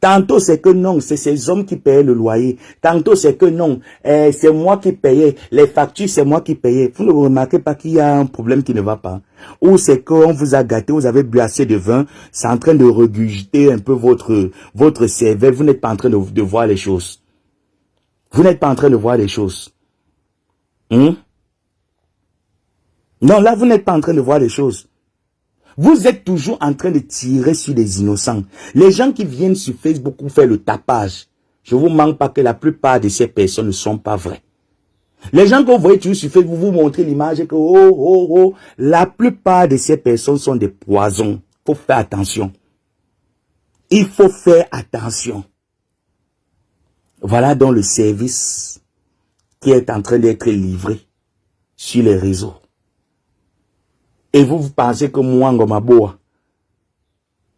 Tantôt c'est que non, c'est ces hommes qui payaient le loyer. Tantôt c'est que non, c'est moi qui payais. Les factures, c'est moi qui payais. Vous ne remarquez pas qu'il y a un problème qui ne va pas. Ou c'est qu'on vous a gâté, vous avez bu assez de vin, c'est en train de regurgiter un peu votre cervelle. Vous n'êtes pas en train de voir les choses. Vous n'êtes pas en train de voir les choses. Non, là, vous n'êtes pas en train de voir les choses. Vous êtes toujours en train de tirer sur les innocents. Les gens qui viennent sur Facebook pour faire le tapage, je vous manque pas que la plupart de ces personnes ne sont pas vraies. Les gens que vous voyez toujours sur Facebook, vous montrez l'image que la plupart de ces personnes sont des poisons. Il faut faire attention. Il faut faire attention. Voilà donc le service qui est en train d'être livré sur les réseaux. Et vous pensez que moi, Ngomaboa,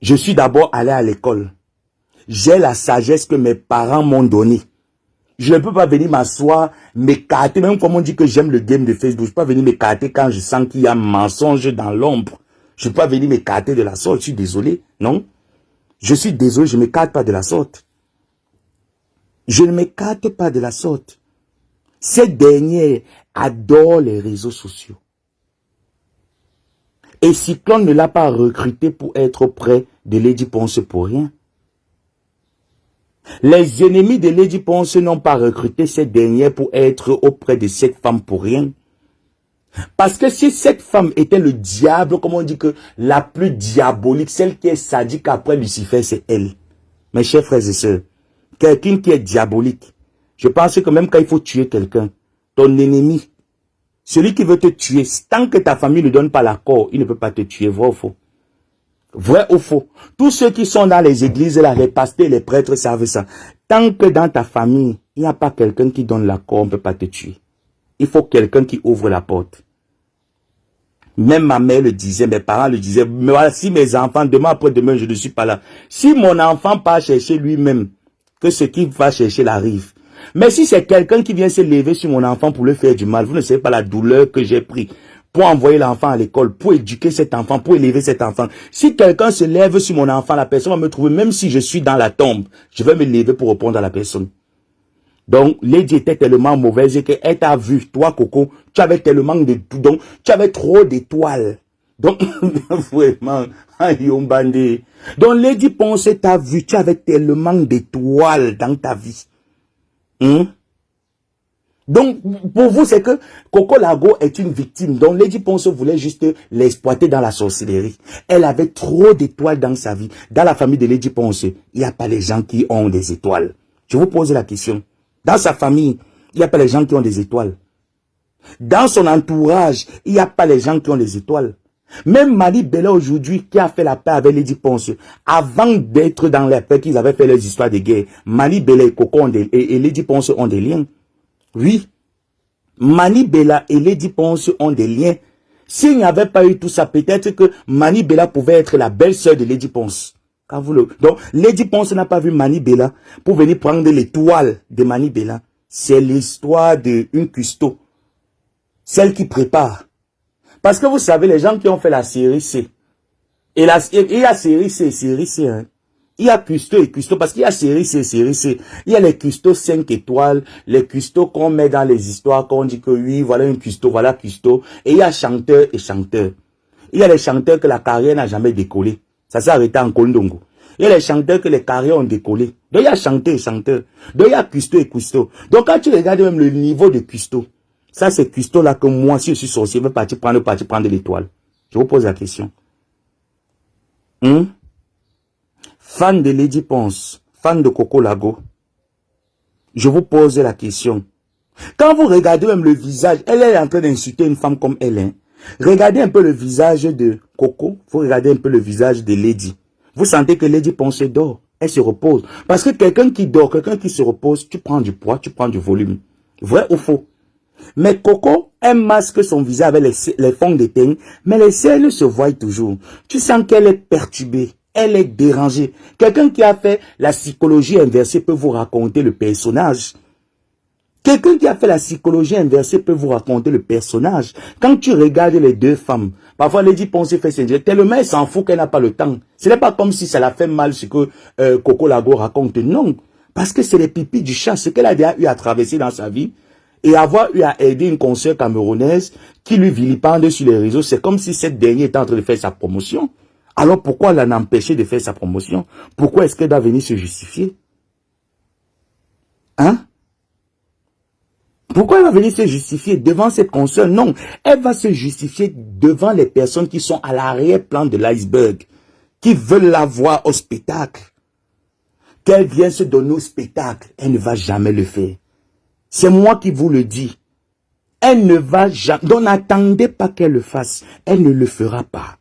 je suis d'abord allé à l'école. J'ai la sagesse que mes parents m'ont donnée. Je ne peux pas venir m'asseoir, m'écarter, même comme on dit que j'aime le game de Facebook. Je ne peux pas venir m'écarter quand je sens qu'il y a un mensonge dans l'ombre. Je ne peux pas venir m'écarter de la sorte. Je suis désolé, non? Je suis désolé, je ne m'écarte pas de la sorte. Je ne m'écarte pas de la sorte. Cette dernière adore les réseaux sociaux. Et Cyclone ne l'a pas recruté pour être auprès de Lady Ponce pour rien. Les ennemis de Lady Ponce n'ont pas recruté cette dernière pour être auprès de cette femme pour rien. Parce que si cette femme était le diable, comme on dit que la plus diabolique, celle qui est sadique après Lucifer, c'est elle. Mes chers frères et sœurs, quelqu'un qui est diabolique, je pense que même quand il faut tuer quelqu'un, ton ennemi, celui qui veut te tuer, tant que ta famille ne donne pas l'accord, il ne peut pas te tuer, vrai ou faux? Vrai ou faux? Tous ceux qui sont dans les églises, là, les pasteurs, les prêtres savent ça. Tant que dans ta famille, il n'y a pas quelqu'un qui donne l'accord, on ne peut pas te tuer. Il faut quelqu'un qui ouvre la porte. Même ma mère le disait, mes parents le disaient, mais voilà, si mes enfants, demain après-demain, je ne suis pas là. Si mon enfant part chercher lui-même, que ce qu'il va chercher l'arrive. Mais si c'est quelqu'un qui vient se lever sur mon enfant pour lui faire du mal, vous ne savez pas la douleur que j'ai pris pour envoyer l'enfant à l'école, pour éduquer cet enfant, pour élever cet enfant. Si quelqu'un se lève sur mon enfant, la personne va me trouver, même si je suis dans la tombe, je vais me lever pour répondre à la personne. Donc, Lady était tellement mauvaise qu'elle t'a vu, toi, Coco, tu avais tellement de tout, donc, tu avais trop d'étoiles. Donc, vraiment, Yombandé. Donc, Lady Ponce t'a vu, tu avais tellement d'étoiles dans ta vie. Donc, pour vous, c'est que Coco Lago est une victime. Donc, Lady Ponce voulait juste l'exploiter dans la sorcellerie. Elle avait trop d'étoiles dans sa vie. Dans la famille de Lady Ponce, il n'y a pas les gens qui ont des étoiles. Je vous pose la question. Dans sa famille, il n'y a pas les gens qui ont des étoiles. Dans son entourage, il n'y a pas les gens qui ont des étoiles. Même Mali Bella aujourd'hui, qui a fait la paix avec Lady Ponce, avant d'être dans la paix qu'ils avaient fait les histoires de guerre, Mali Bella et Coco et Lady Ponce ont des liens. Oui. Mani Bella et Lady Ponce ont des liens. S'il n'y avait pas eu tout ça, peut-être que Mani Bella pouvait être la belle-sœur de Lady Ponce. Donc, Lady Ponce n'a pas vu Mani Bella pour venir prendre l'étoile de Mani Bella. C'est l'histoire d'une custo. Celle qui prépare. Parce que vous savez, les gens qui ont fait la série C. Et il y a série C, hein. Il y a custo et custo, parce qu'il y a série C. Il y a les custos 5 étoiles, les custos qu'on met dans les histoires, qu'on dit que oui, voilà une custo, voilà custo. Et il y a chanteur et chanteur. Il y a les chanteurs que la carrière n'a jamais décollé. Ça s'est arrêté en Kondongo. Il y a les chanteurs que les carrières ont décollé. Donc il y a chanteur et chanteur. Donc il y a custo et custo. Donc quand tu regardes même le niveau de custo, ça c'est custo là que moi, si je suis sorcier, je vais partir prendre l'étoile. Je vous pose la question. Fan de Lady Ponce, fan de Coco Lago, je vous pose la question. Quand vous regardez même le visage, elle est en train d'insulter une femme comme elle. Regardez un peu le visage de Coco, vous regardez un peu le visage de Lady. Vous sentez que Lady Ponce dort, elle se repose. Parce que quelqu'un qui dort, quelqu'un qui se repose, tu prends du poids, tu prends du volume. Vrai ou faux? Mais Coco, elle masque son visage avec les fonds de teint, mais les cernes se voient toujours. Tu sens qu'elle est perturbée. Elle est dérangée. Quelqu'un qui a fait la psychologie inversée peut vous raconter le personnage. Quelqu'un qui a fait la psychologie inversée peut vous raconter le personnage. Quand tu regardes les deux femmes, parfois Lady Ponce fait ses directs, tellement elle s'en fout qu'elle n'a pas le temps. Ce n'est pas comme si ça la fait mal ce que Coco Lago raconte. Non. Parce que c'est les pipis du chat, ce qu'elle a déjà eu à traverser dans sa vie. Et avoir eu à aider une consoeur camerounaise qui lui vilipende sur les réseaux, c'est comme si cette dernière était en train de faire sa promotion. Alors pourquoi l'en empêcher de faire sa promotion? Pourquoi est-ce qu'elle doit venir se justifier? Hein? Pourquoi elle va venir se justifier devant cette consoeur? Non, elle va se justifier devant les personnes qui sont à l'arrière-plan de l'iceberg, qui veulent la voir au spectacle. Qu'elle vienne se donner au spectacle, elle ne va jamais le faire. C'est moi qui vous le dis. Elle ne va jamais... Donc n'attendez pas qu'elle le fasse. Elle ne le fera pas.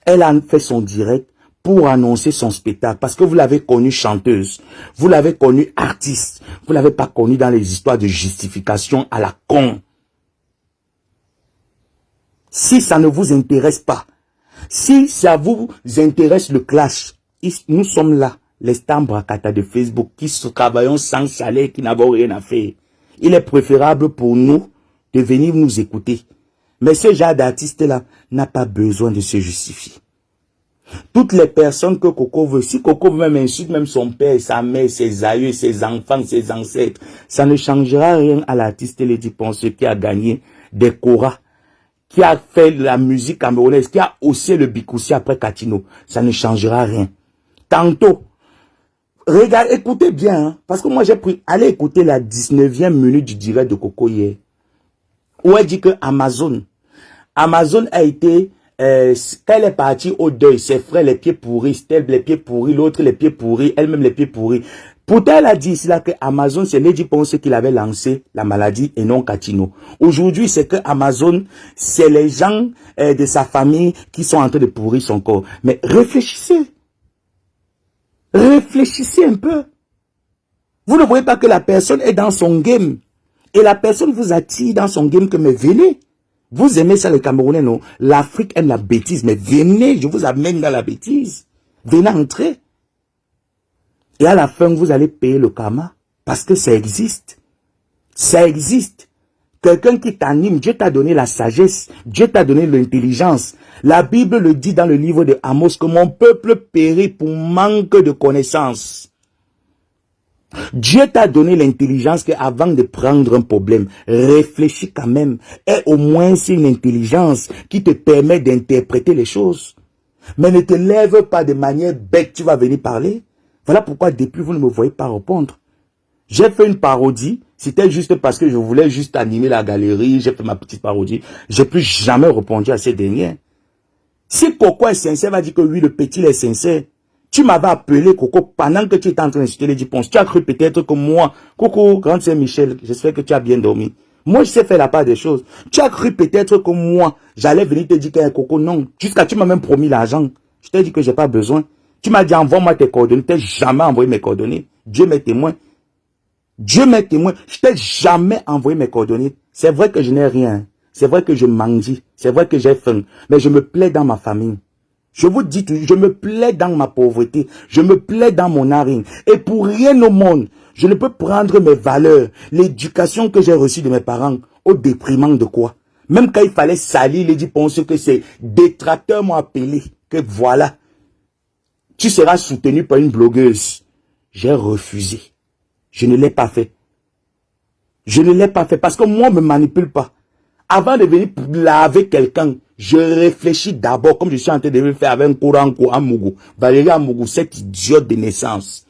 Elle a fait son direct pour annoncer son spectacle. Parce que vous l'avez connue chanteuse. Vous l'avez connue artiste. Vous ne l'avez pas connue dans les histoires de justification à la con. Si ça ne vous intéresse pas, si ça vous intéresse le clash, nous sommes là, les Stambracata de Facebook, qui travaillons sans salaire, qui n'avons rien à faire. Il est préférable pour nous de venir nous écouter. Mais ce genre d'artiste-là n'a pas besoin de se justifier. Toutes les personnes que Coco veut, si Coco veut même insulter même son père, sa mère, ses aïeux, ses enfants, ses ancêtres, ça ne changera rien à l'artiste Lady Ponce qui a gagné des Cora, qui a fait la musique camerounaise, qui a haussé le Bikoussi après Katino. Ça ne changera rien. Tantôt, regardez, écoutez bien, hein, parce que moi j'ai pris, allez écouter la 19e minute du direct de Coco hier, où elle dit que Amazon a été, quand elle est partie au deuil, ses frères les pieds pourris, Stell les pieds pourris, l'autre les pieds pourris, elle-même les pieds pourris. Pourtant, elle a dit ici là que Amazon, c'est Lady Ponce qui l'avait lancé la maladie et non Katino. Aujourd'hui, c'est que Amazon, c'est les gens de sa famille qui sont en train de pourrir son corps. Mais réfléchissez. Réfléchissez un peu. Vous ne voyez pas que la personne est dans son game. Et la personne vous attire dans son game que mais venez. Vous aimez ça les Camerounais, non? L'Afrique aime la bêtise, mais venez, je vous amène dans la bêtise. Venez entrer. Et à la fin, vous allez payer le karma. Parce que ça existe. Ça existe. Quelqu'un qui t'anime, Dieu t'a donné la sagesse, Dieu t'a donné l'intelligence. La Bible le dit dans le livre de Amos que mon peuple périt pour manque de connaissances. Dieu t'a donné l'intelligence qu'avant de prendre un problème, réfléchis quand même. Et au moins c'est une intelligence qui te permet d'interpréter les choses. Mais ne te lève pas de manière bête, tu vas venir parler. Voilà pourquoi depuis vous ne me voyez pas répondre. J'ai fait une parodie, c'était juste parce que je voulais juste animer la galerie, j'ai fait ma petite parodie. J'ai plus jamais répondu à ces derniers. Si Coco est sincère, va dire que oui, le petit est sincère. Tu m'avais appelé, Coco, pendant que tu étais en train d'insulter les Diponce. Tu as cru peut-être que moi, Coco, grande sœur Michel, j'espère que tu as bien dormi. Moi, je sais faire la part des choses. Tu as cru peut-être que moi, j'allais venir te dire que Coco, non. Jusqu'à tu m'as même promis l'argent. Je t'ai dit que j'ai pas besoin. Tu m'as dit, envoie-moi tes coordonnées. Tu n'as jamais envoyé mes coordonnées. Dieu m'est témoin. Dieu m'est témoin. Je t'ai jamais envoyé mes coordonnées. C'est vrai que je n'ai rien. C'est vrai que je mendie. C'est vrai que j'ai faim. Mais je me plais dans ma famille. Je vous dis, je me plais dans ma pauvreté. Je me plais dans mon narine. Et pour rien au monde, je ne peux prendre mes valeurs, l'éducation que j'ai reçue de mes parents, au déprimant de quoi. Même quand il fallait salir, il dit, pense que ces détracteurs m'ont appelé. Que voilà. Tu seras soutenu par une blogueuse. J'ai refusé. Je ne l'ai pas fait. Je ne l'ai pas fait parce que moi, ne me manipule pas. Avant de venir laver quelqu'un, je réfléchis d'abord, comme je suis en train de le faire avec un courant Amougou. Valérie Amougou, cette idiote de naissance.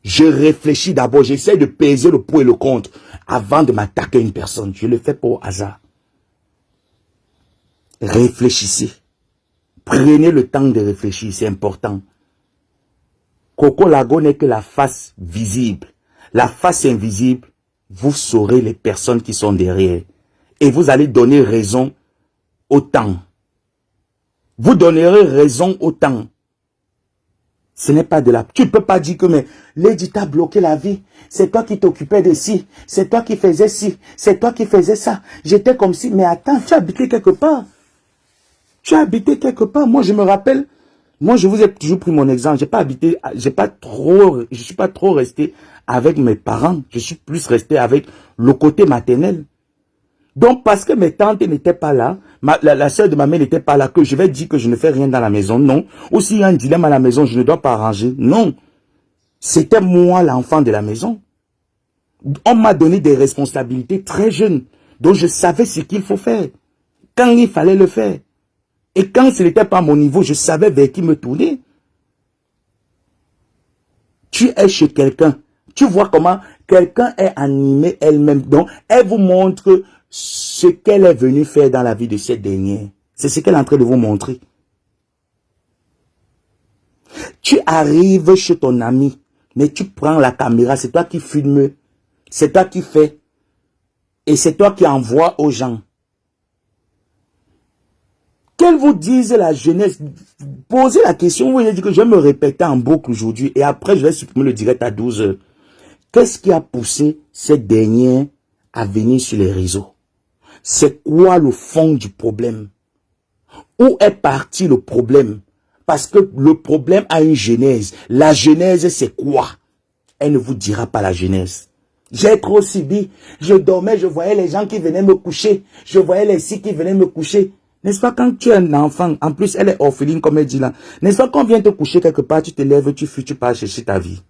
Je réfléchis d'abord, j'essaie de peser le pour et le contre avant de m'attaquer à une personne. Je le fais pas au hasard. Réfléchissez. Prenez le temps de réfléchir, c'est important. Coco Lago n'est que la face visible. La face invisible, vous saurez les personnes qui sont derrière. Et vous allez donner raison au temps. Vous donnerez raison au temps. Ce n'est pas de la... Tu ne peux pas dire que mais Lady t'a bloqué la vie. C'est toi qui t'occupais de ci. C'est toi qui faisais ci. C'est toi qui faisais ça. J'étais comme si... Mais attends, tu as habité quelque part. Tu as habité quelque part. Moi, je me rappelle... Moi, je vous ai toujours pris mon exemple. Je suis pas trop resté avec mes parents. Je suis plus resté avec le côté maternel. Donc, parce que mes tantes n'étaient pas là, la sœur de ma mère n'était pas là, que je vais dire que je ne fais rien dans la maison, non. Ou s'il y a un dilemme à la maison, je ne dois pas arranger, non. C'était moi l'enfant de la maison. On m'a donné des responsabilités très jeunes, donc je savais ce qu'il faut faire, quand il fallait le faire. Et quand ce n'était pas à mon niveau, je savais vers qui me tourner. Tu es chez quelqu'un, tu vois comment quelqu'un est animé elle-même, donc elle vous montre ce qu'elle est venue faire dans la vie de cette dernière. C'est ce qu'elle est en train de vous montrer. Tu arrives chez ton ami, mais tu prends la caméra, c'est toi qui filmes, c'est toi qui fais, et c'est toi qui envoies aux gens. Qu'elle vous dise la jeunesse, posez la question, vous voyez dire que je vais me répéter en boucle aujourd'hui, et après je vais supprimer le direct à 12 h. Qu'est-ce qui a poussé cette dernière à venir sur les réseaux? C'est quoi le fond du problème? Où est parti le problème? Parce que le problème a une genèse. La genèse, c'est quoi? Elle ne vous dira pas la genèse. J'ai trop subi. Je dormais, je voyais les gens qui venaient me coucher. Je voyais les filles qui venaient me coucher. N'est-ce pas quand tu es un enfant, en plus elle est orpheline comme elle dit là. N'est-ce pas quand on vient te coucher quelque part, tu te lèves, tu fuis, tu pars chercher ta vie.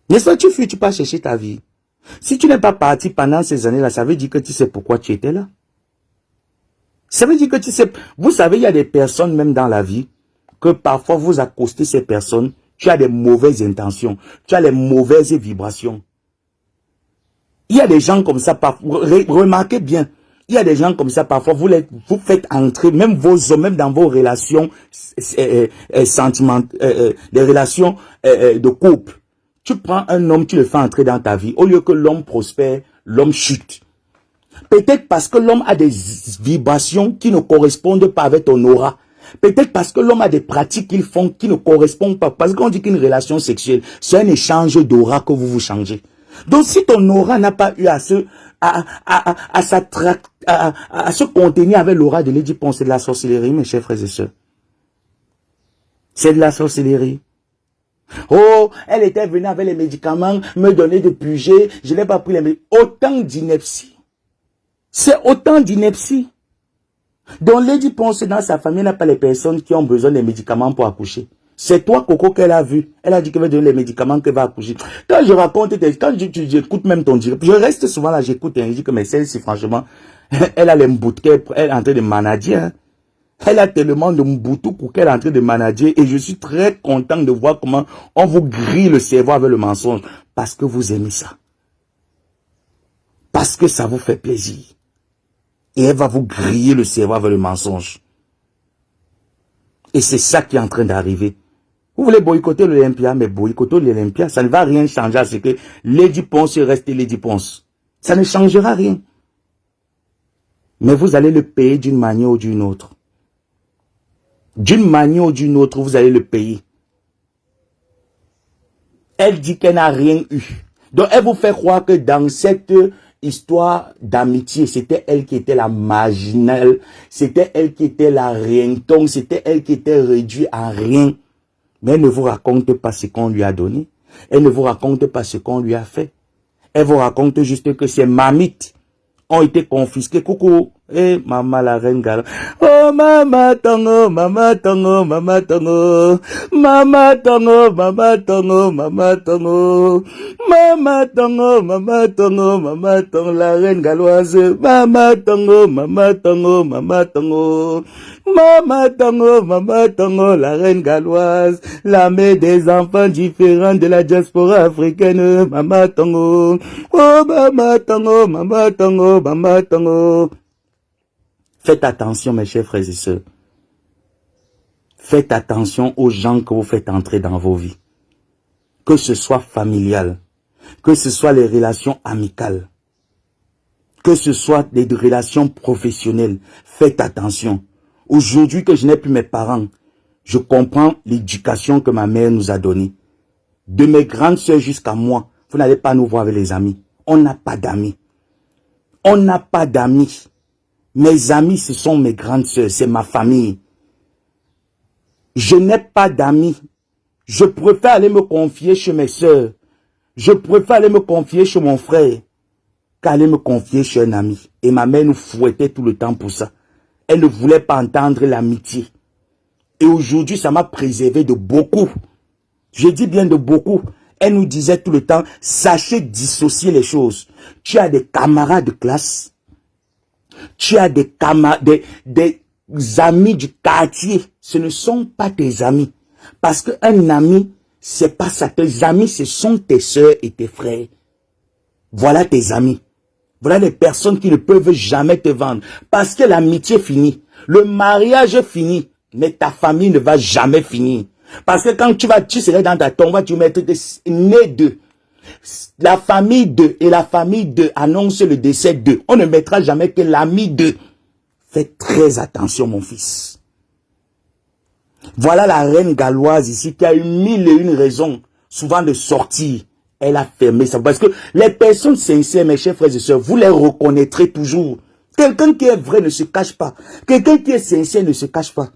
N'est-ce pas, tu fuis, tu pars chercher ta vie. Si tu n'es pas parti pendant ces années-là, ça veut dire que tu sais pourquoi tu étais là. Ça veut dire que tu sais, vous savez, il y a des personnes même dans la vie, que parfois vous accostez ces personnes, tu as des mauvaises intentions, tu as les mauvaises vibrations. Il y a des gens comme ça, remarquez bien, il y a des gens comme ça, parfois vous faites entrer, même vos hommes, même dans vos relations sentimentales, des relations de couple. Tu prends un homme, tu le fais entrer dans ta vie. Au lieu que l'homme prospère, l'homme chute. Peut-être parce que l'homme a des vibrations qui ne correspondent pas avec ton aura. Peut-être parce que l'homme a des pratiques qu'ils font qui ne correspondent pas. Parce qu'on dit qu'une relation sexuelle, c'est un échange d'aura que vous vous changez. Donc si ton aura n'a pas eu à se contenir avec l'aura de Lady Pon, c'est de la sorcellerie, mes chers frères et sœurs. C'est de la sorcellerie. Oh, elle était venue avec les médicaments, me donner de puger, je n'ai pas pris les médicaments. Autant d'ineptie. C'est autant d'ineptie. Donc Lady Ponce dans sa famille n'a pas les personnes qui ont besoin des médicaments pour accoucher. C'est toi, Coco, qu'elle a vu. Elle a dit qu'elle va donner les médicaments qu'elle va accoucher. Quand je raconte, quand j'écoute même ton direct, je reste souvent là, j'écoute et je dis que mais celle-ci, franchement, elle a les mboutou, elle est en train de manager. Hein. Elle a tellement de mboutou pour qu'elle est en train de manager et je suis très content de voir comment on vous grille le cerveau avec le mensonge. Parce que vous aimez ça. Parce que ça vous fait plaisir. Et elle va vous griller le cerveau avec le mensonge. Et c'est ça qui est en train d'arriver. Vous voulez boycotter l'Olympia, mais boycotter l'Olympia, ça ne va rien changer à ce que Lady Ponce reste Lady Ponce. Ça ne changera rien. Mais vous allez le payer d'une manière ou d'une autre. D'une manière ou d'une autre, vous allez le payer. Elle dit qu'elle n'a rien eu. Donc elle vous fait croire que dans cette histoire d'amitié, c'était elle qui était la marginale, c'était elle qui était la rienton, c'était elle qui était réduite à rien. Mais elle ne vous raconte pas ce qu'on lui a donné. Elle ne vous raconte pas ce qu'on lui a fait. Elle vous raconte juste que ses mamites ont été confisquées. Coucou, maman la reine galo. Oh maman tongo, maman tongo, maman tongo. Maman tongo, maman tongo, maman tongo. Maman tongo, maman tongo, maman tongo, la reine galoise. Maman tongo, maman tongo, maman tongo. Maman tongo, la reine galoise. La mère des enfants différents de la diaspora africaine. Maman tongo. Oh maman tongo, maman tongo, maman tongo. Faites attention, mes chers frères et sœurs. Faites attention aux gens que vous faites entrer dans vos vies. Que ce soit familial, que ce soit les relations amicales, que ce soit des relations professionnelles. Faites attention. Aujourd'hui que je n'ai plus mes parents, je comprends l'éducation que ma mère nous a donnée. De mes grandes sœurs jusqu'à moi, vous n'allez pas nous voir avec les amis. On n'a pas d'amis. On n'a pas d'amis. Mes amis, ce sont mes grandes sœurs, c'est ma famille. Je n'ai pas d'amis. Je préfère aller me confier chez mes sœurs. Je préfère aller me confier chez mon frère qu'aller me confier chez un ami. Et ma mère nous fouettait tout le temps pour ça. Elle ne voulait pas entendre l'amitié. Et aujourd'hui, ça m'a préservé de beaucoup. Je dis bien de beaucoup. Elle nous disait tout le temps, sachez dissocier les choses. Tu as des camarades de classe. Tu as des amis du quartier. Ce ne sont pas tes amis. Parce qu'un ami, c'est pas ça. Tes amis, ce sont tes soeurs et tes frères. Voilà tes amis. Voilà les personnes qui ne peuvent jamais te vendre. Parce que l'amitié finit. Le mariage finit. Mais ta famille ne va jamais finir. Parce que quand tu serais dans ta tombe, tu vas mettre né d'eux. La famille 2 et la famille 2 annoncent le décès d'eux. On ne mettra jamais que l'ami 2. Fais très attention, mon fils. Voilà la reine galloise ici qui a eu 1001 raisons, souvent de sortir. Elle a fermé ça. Parce que les personnes sincères, mes chers frères et sœurs, vous les reconnaîtrez toujours. Quelqu'un qui est vrai ne se cache pas. Quelqu'un qui est sincère ne se cache pas.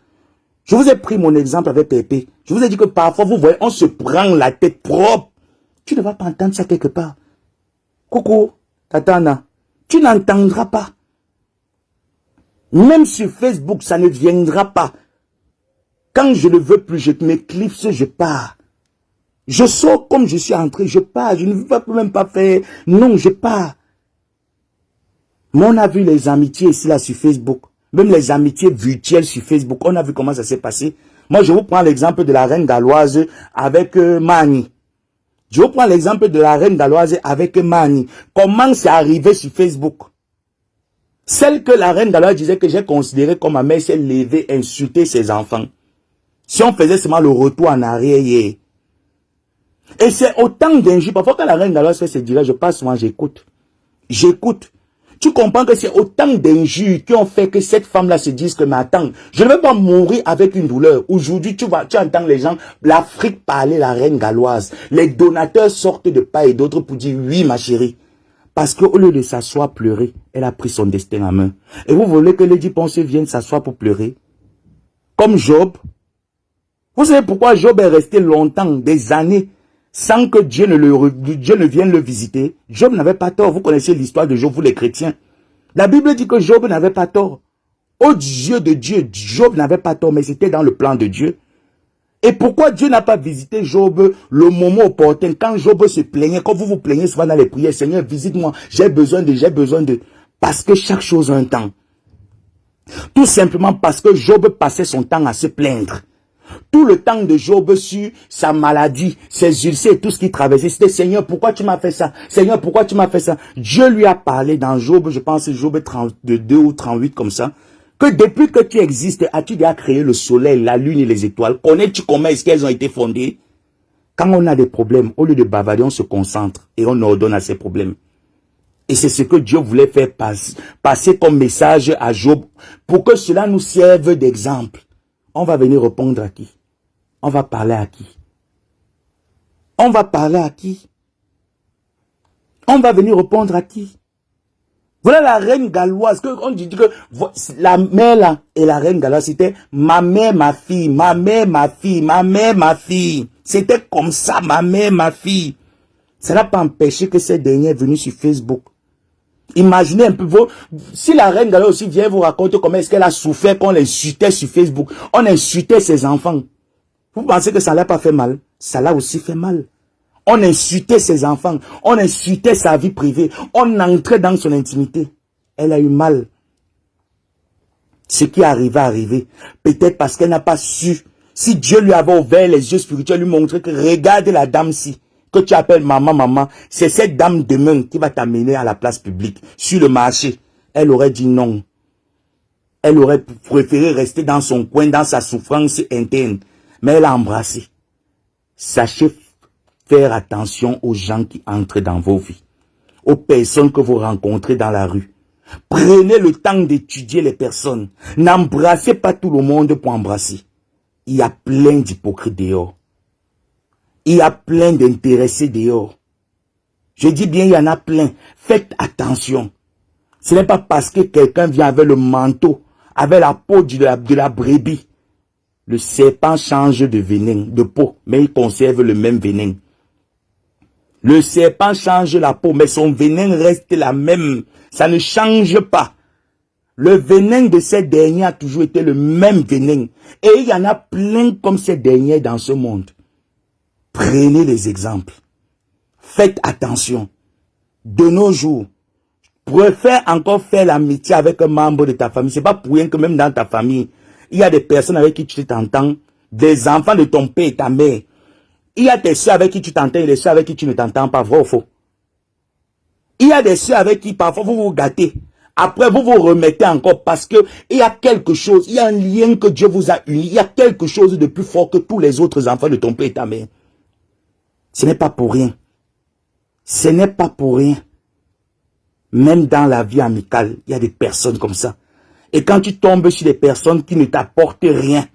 Je vous ai pris mon exemple avec Pépé. Je vous ai dit que parfois, vous voyez, on se prend la tête propre. Tu ne vas pas entendre ça quelque part. Coucou, Tatana, tu n'entendras pas. Même sur Facebook, ça ne viendra pas. Quand je ne veux plus, je m'éclipse, je pars. Je sors comme je suis entré, je pars. Je ne veux pas même pas faire. Non, je pars. Mais on a vu les amitiés ici, là, sur Facebook. Même les amitiés virtuelles sur Facebook. On a vu comment ça s'est passé. Moi, je vous prends l'exemple de la reine galloise avec Mani. Je vous prends l'exemple de la reine galloise avec Mani. Comment c'est arrivé sur Facebook? Celle que la reine galloise disait que j'ai considérée comme ma mère s'est levée, insulter ses enfants. Si on faisait seulement le retour en arrière hier. Et c'est autant d'injures. Parfois quand la reine galloise fait ses dirages, je passe souvent, j'écoute. J'écoute. Tu comprends que c'est autant d'injures qui ont fait que cette femme-là se dise que, mais attends, je ne veux pas mourir avec une douleur. Aujourd'hui, tu entends les gens, l'Afrique parler la reine galloise. Les donateurs sortent de part et d'autre pour dire, oui, ma chérie. Parce qu'au lieu de s'asseoir pleurer, elle a pris son destin en main. Et vous voulez que Lady Ponce vienne s'asseoir pour pleurer? Comme Job. Vous savez pourquoi Job est resté longtemps, des années, sans que Dieu ne vienne le visiter? Job n'avait pas tort. Vous connaissez l'histoire de Job, vous les chrétiens. La Bible dit que Job n'avait pas tort. Aux yeux de Dieu, Job n'avait pas tort, mais c'était dans le plan de Dieu. Et pourquoi Dieu n'a pas visité Job le moment opportun, quand Job se plaignait, quand vous vous plaignez souvent dans les prières, Seigneur, visite-moi, j'ai besoin de... Parce que chaque chose a un temps. Tout simplement parce que Job passait son temps à se plaindre. Tout le temps de Job sur sa maladie, ses ulcères, tout ce qu'il traversait, c'était Seigneur, pourquoi tu m'as fait ça? Seigneur, pourquoi tu m'as fait ça? Dieu lui a parlé dans Job, je pense Job 32 ou 38 comme ça, que depuis que tu existes, as-tu déjà créé le soleil, la lune et les étoiles? Connais-tu comment est-ce qu'elles ont été fondées? Quand on a des problèmes, au lieu de bavader, on se concentre et on ordonne à ces problèmes. Et c'est ce que Dieu voulait faire passer comme message à Job pour que cela nous serve d'exemple. On va venir répondre à qui? On va parler à qui? On va parler à qui? On va venir répondre à qui? Voilà la reine galloise. On dit que la mère là et la reine galloise, c'était ma mère, ma fille, ma mère, ma fille, ma mère, ma fille. C'était comme ça, ma mère, ma fille. Ça n'a pas empêché que cette dernière est venue sur Facebook. Imaginez un peu, si la reine Gallo aussi vient vous raconter comment est-ce qu'elle a souffert qu'on l'insultait sur Facebook, on insultait ses enfants. Vous pensez que ça l'a pas fait mal? Ça l'a aussi fait mal. On insultait ses enfants, on insultait sa vie privée, on entrait dans son intimité. Elle a eu mal. Ce qui arrivait à arriver, peut-être parce qu'elle n'a pas su. Si Dieu lui avait ouvert les yeux spirituels, lui montrer que regarde la dame-ci, que tu appelles maman, c'est cette dame demain qui va t'amener à la place publique, sur le marché. Elle aurait dit non. Elle aurait préféré rester dans son coin, dans sa souffrance interne. Mais elle a embrassé. Sachez faire attention aux gens qui entrent dans vos vies, aux personnes que vous rencontrez dans la rue. Prenez le temps d'étudier les personnes. N'embrassez pas tout le monde pour embrasser. Il y a plein d'hypocrites dehors. Il y a plein d'intéressés dehors. Je dis bien, il y en a plein. Faites attention. Ce n'est pas parce que quelqu'un vient avec le manteau, avec la peau de la brebis. Le serpent change de venin, de peau, mais il conserve le même venin. Le serpent change la peau, mais son venin reste la même. Ça ne change pas. Le venin de ces derniers a toujours été le même venin. Et il y en a plein comme ces derniers dans ce monde. Prenez les exemples. Faites attention. De nos jours, préfère encore faire l'amitié avec un membre de ta famille. C'est pas pour rien que même dans ta famille, il y a des personnes avec qui tu t'entends, des enfants de ton père et ta mère. Il y a des soeurs avec qui tu t'entends et des soeurs avec qui tu ne t'entends pas, vrai ou faux. Il y a des soeurs avec qui parfois vous vous gâtez. Après, vous vous remettez encore parce que il y a quelque chose, il y a un lien que Dieu vous a uni. Il y a quelque chose de plus fort que tous les autres enfants de ton père et ta mère. Ce n'est pas pour rien. Ce n'est pas pour rien. Même dans la vie amicale, il y a des personnes comme ça. Et quand tu tombes sur des personnes qui ne t'apportent rien,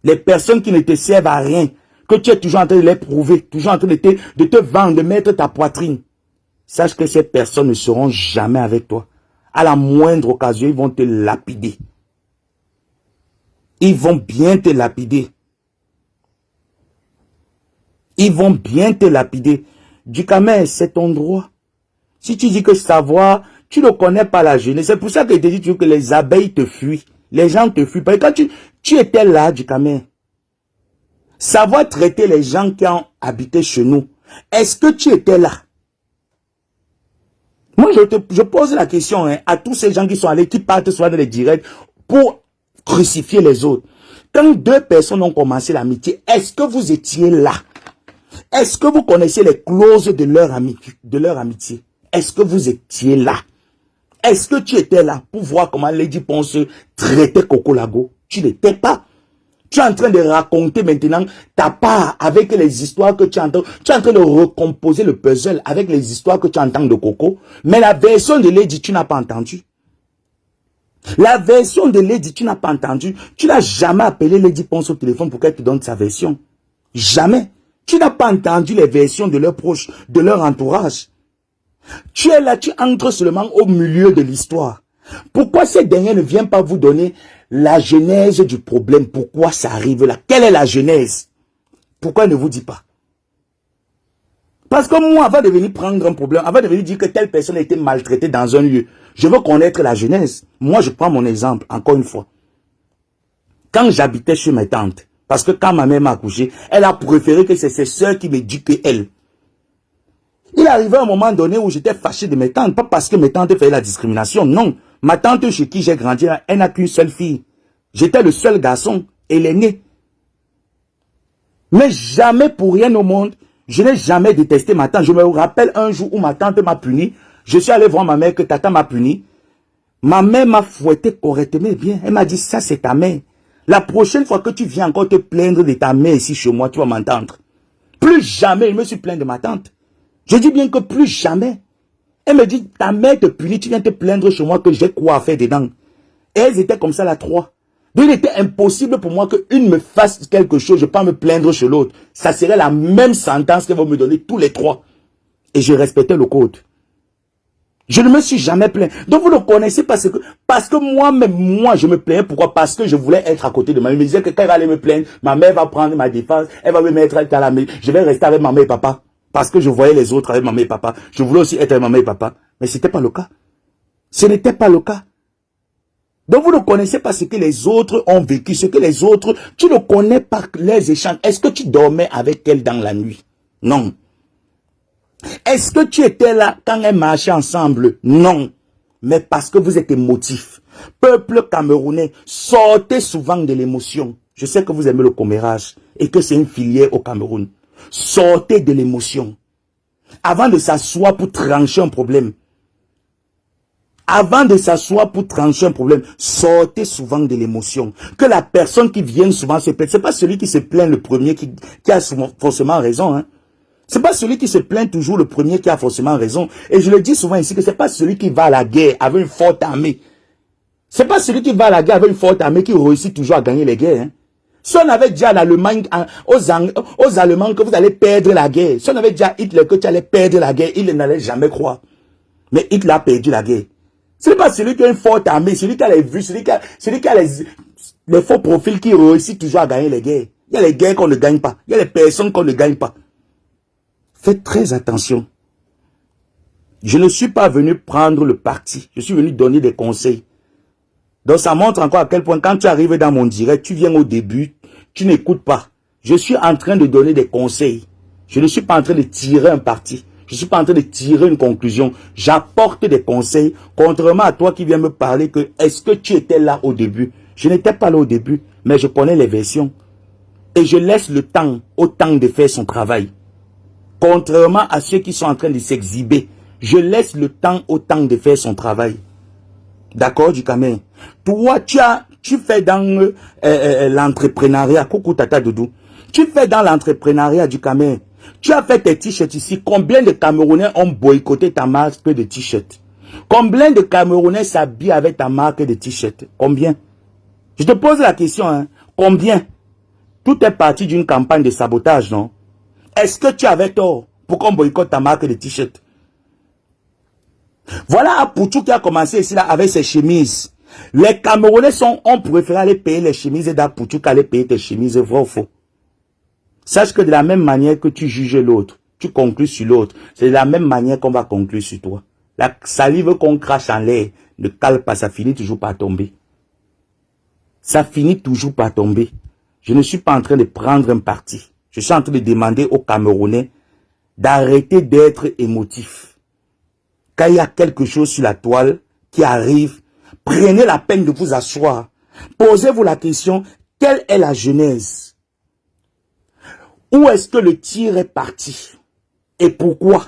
les personnes qui ne te servent à rien, que tu es toujours en train de les prouver, toujours en train de te vendre, de mettre ta poitrine, sache que ces personnes ne seront jamais avec toi. À la moindre occasion, ils vont te lapider. Ils vont bien te lapider. Ils vont bien te lapider. Ducamel, c'est ton droit. Si tu dis que savoir, tu ne connais pas la jeunesse. C'est pour ça que je te dis toujours que les abeilles te fuient. Les gens te fuient. Parce que quand tu étais là, Ducamel, savoir traiter les gens qui ont habité chez nous, est-ce que tu étais là? Moi, je pose la question à tous ces gens qui sont allés, qui partent souvent dans les directs pour crucifier les autres. Quand deux personnes ont commencé l'amitié, est-ce que vous étiez là? Est-ce que vous connaissez les clauses de leur amitié? Est-ce que vous étiez là? Est-ce que tu étais là pour voir comment Lady Ponce traitait Coco Lago? Tu n'étais pas. Tu es en train de raconter maintenant ta part avec les histoires que tu entends. Tu es en train de recomposer le puzzle avec les histoires que tu entends de Coco. Mais la version de Lady, tu n'as pas entendu. La version de Lady, tu n'as pas entendu. Tu n'as jamais appelé Lady Ponce au téléphone pour qu'elle te donne sa version. Jamais. Tu n'as pas entendu les versions de leurs proches, de leur entourage. Tu es là, tu entres seulement au milieu de l'histoire. Pourquoi ces derniers ne viennent pas vous donner la genèse du problème? Pourquoi ça arrive là? Quelle est la genèse? Pourquoi ne vous dit pas? Parce que moi, avant de venir prendre un problème, avant de venir dire que telle personne a été maltraitée dans un lieu, je veux connaître la genèse. Moi, je prends mon exemple, encore une fois. Quand j'habitais chez mes tantes, Parce que quand ma mère m'a accouché, elle a préféré que c'est ses soeurs qui m'éduquent elle. Il arrivait un moment donné où j'étais fâché de mes tantes, pas parce que mes tantes faisaient la discrimination, non. Ma tante chez qui j'ai grandi, elle n'a qu'une seule fille. J'étais le seul garçon et l'aîné. Mais jamais pour rien au monde, je n'ai jamais détesté ma tante. Je me rappelle un jour où ma tante m'a puni. Je suis allé voir ma mère que tata m'a puni. Ma mère m'a fouetté correctement bien. Elle m'a dit, ça c'est ta mère. La prochaine fois que tu viens encore te plaindre de ta mère ici chez moi, tu vas m'entendre. Plus jamais, je me suis plaint de ma tante. Je dis bien que plus jamais. Elle me dit, ta mère te punit, tu viens te plaindre chez moi que j'ai quoi à faire dedans. Et elles étaient comme ça, la trois. Donc il était impossible pour moi qu'une me fasse quelque chose, je ne peux pas me plaindre chez l'autre. Ça serait la même sentence qu'elles vont me donner tous les trois. Et je respectais le code. Je ne me suis jamais plaint. Donc vous le connaissez parce que moi-même, moi, je me plaignais. Pourquoi? Parce que je voulais être à côté de ma mère. Je me disais que quand elle allait me plaindre, ma mère va prendre ma défense, elle va me mettre à la maison. Je vais rester avec ma mère et papa. Parce que je voyais les autres avec ma mère et papa. Je voulais aussi être avec ma mère et papa. Mais ce n'était pas le cas. Ce n'était pas le cas. Donc vous ne connaissez pas ce que les autres ont vécu, ce que les autres, tu le connais par les échanges. Est-ce que tu dormais avec elle dans la nuit? Non. Est-ce que tu étais là quand elles marchaient ensemble? Non. Mais parce que vous êtes émotif. Peuple camerounais, sortez souvent de l'émotion. Je sais que vous aimez le commérage et que c'est une filière au Cameroun. Sortez de l'émotion. Avant de s'asseoir pour trancher un problème. Avant de s'asseoir pour trancher un problème, sortez souvent de l'émotion. Que la personne qui vient souvent se plaindre, c'est pas celui qui se plaint le premier qui a forcément raison, hein. C'est pas celui qui se plaint toujours le premier qui a forcément raison. Et je le dis souvent ici que c'est pas celui qui va à la guerre avec une forte armée. C'est pas celui qui va à la guerre avec une forte armée qui réussit toujours à gagner les guerres, hein. Si on avait dit à l'Allemagne, aux Allemands que vous allez perdre la guerre, si on avait dit à Hitler que tu allais perdre la guerre, il n'allait jamais croire. Mais Hitler a perdu la guerre. Ce n'est pas celui qui a une forte armée, celui qui a les vues, celui qui a les faux profils qui réussit toujours à gagner les guerres. Il y a les guerres qu'on ne gagne pas. Il y a les personnes qu'on ne gagne pas. Faites très attention. Je ne suis pas venu prendre le parti. Je suis venu donner des conseils. Donc ça montre encore à quel point quand tu arrives dans mon direct, tu viens au début, tu n'écoutes pas. Je suis en train de donner des conseils. Je ne suis pas en train de tirer un parti. Je ne suis pas en train de tirer une conclusion. J'apporte des conseils, contrairement à toi qui viens me parler que est-ce que tu étais là au début? Je n'étais pas là au début, mais je connais les versions. Et je laisse le temps au temps de faire son travail. Contrairement à ceux qui sont en train de s'exhiber, je laisse le temps au temps de faire son travail. D'accord, du Cameroun. Toi, tu fais dans l'entrepreneuriat. Coucou Tata Doudou. Tu fais dans l'entrepreneuriat du Cameroun. Tu as fait tes t-shirts ici. Combien de Camerounais ont boycotté ta marque de t-shirts? Combien de Camerounais s'habillent avec ta marque de t-shirts? Combien? Je te pose la question, hein. Combien? Tout est parti d'une campagne de sabotage, non? Est-ce que tu avais tort pour qu'on boycotte ta marque de t-shirts? Voilà Apoutou qui a commencé ici là avec ses chemises. Les Camerounais ont préféré aller payer les chemises d'Apoutou qu'aller payer tes chemises, vrai ou faux? Sache que de la même manière que tu juges l'autre, tu conclus sur l'autre, c'est de la même manière qu'on va conclure sur toi. La salive qu'on crache en l'air ne cale pas, ça finit toujours par tomber. Ça finit toujours par tomber. Je ne suis pas en train de prendre un parti. Je suis en train de demander aux Camerounais d'arrêter d'être émotifs. Quand il y a quelque chose sur la toile qui arrive, prenez la peine de vous asseoir. Posez-vous la question, quelle est la genèse? Où est-ce que le tir est parti? Et pourquoi?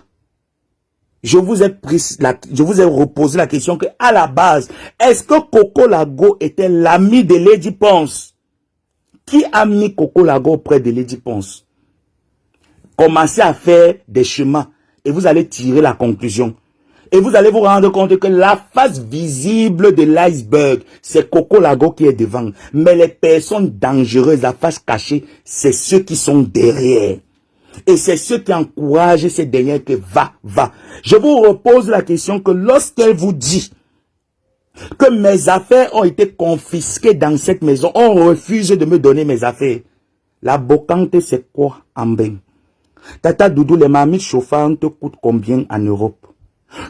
Je vous ai reposé la question que, à la base, est-ce que Coco Lago était l'ami de Lady Ponce? Qui a mis Coco Lago auprès de Lady Ponce? Commencez à faire des chemins et vous allez tirer la conclusion. Et vous allez vous rendre compte que la face visible de l'iceberg, c'est Coco Lago qui est devant. Mais les personnes dangereuses, la face cachée, c'est ceux qui sont derrière. Et c'est ceux qui encouragent ces derniers que va. Je vous repose la question que lorsqu'elle vous dit que mes affaires ont été confisquées dans cette maison, on refuse de me donner mes affaires. La bocante, c'est quoi en bain? Tata Doudou, les marmites chauffantes coûtent combien en Europe?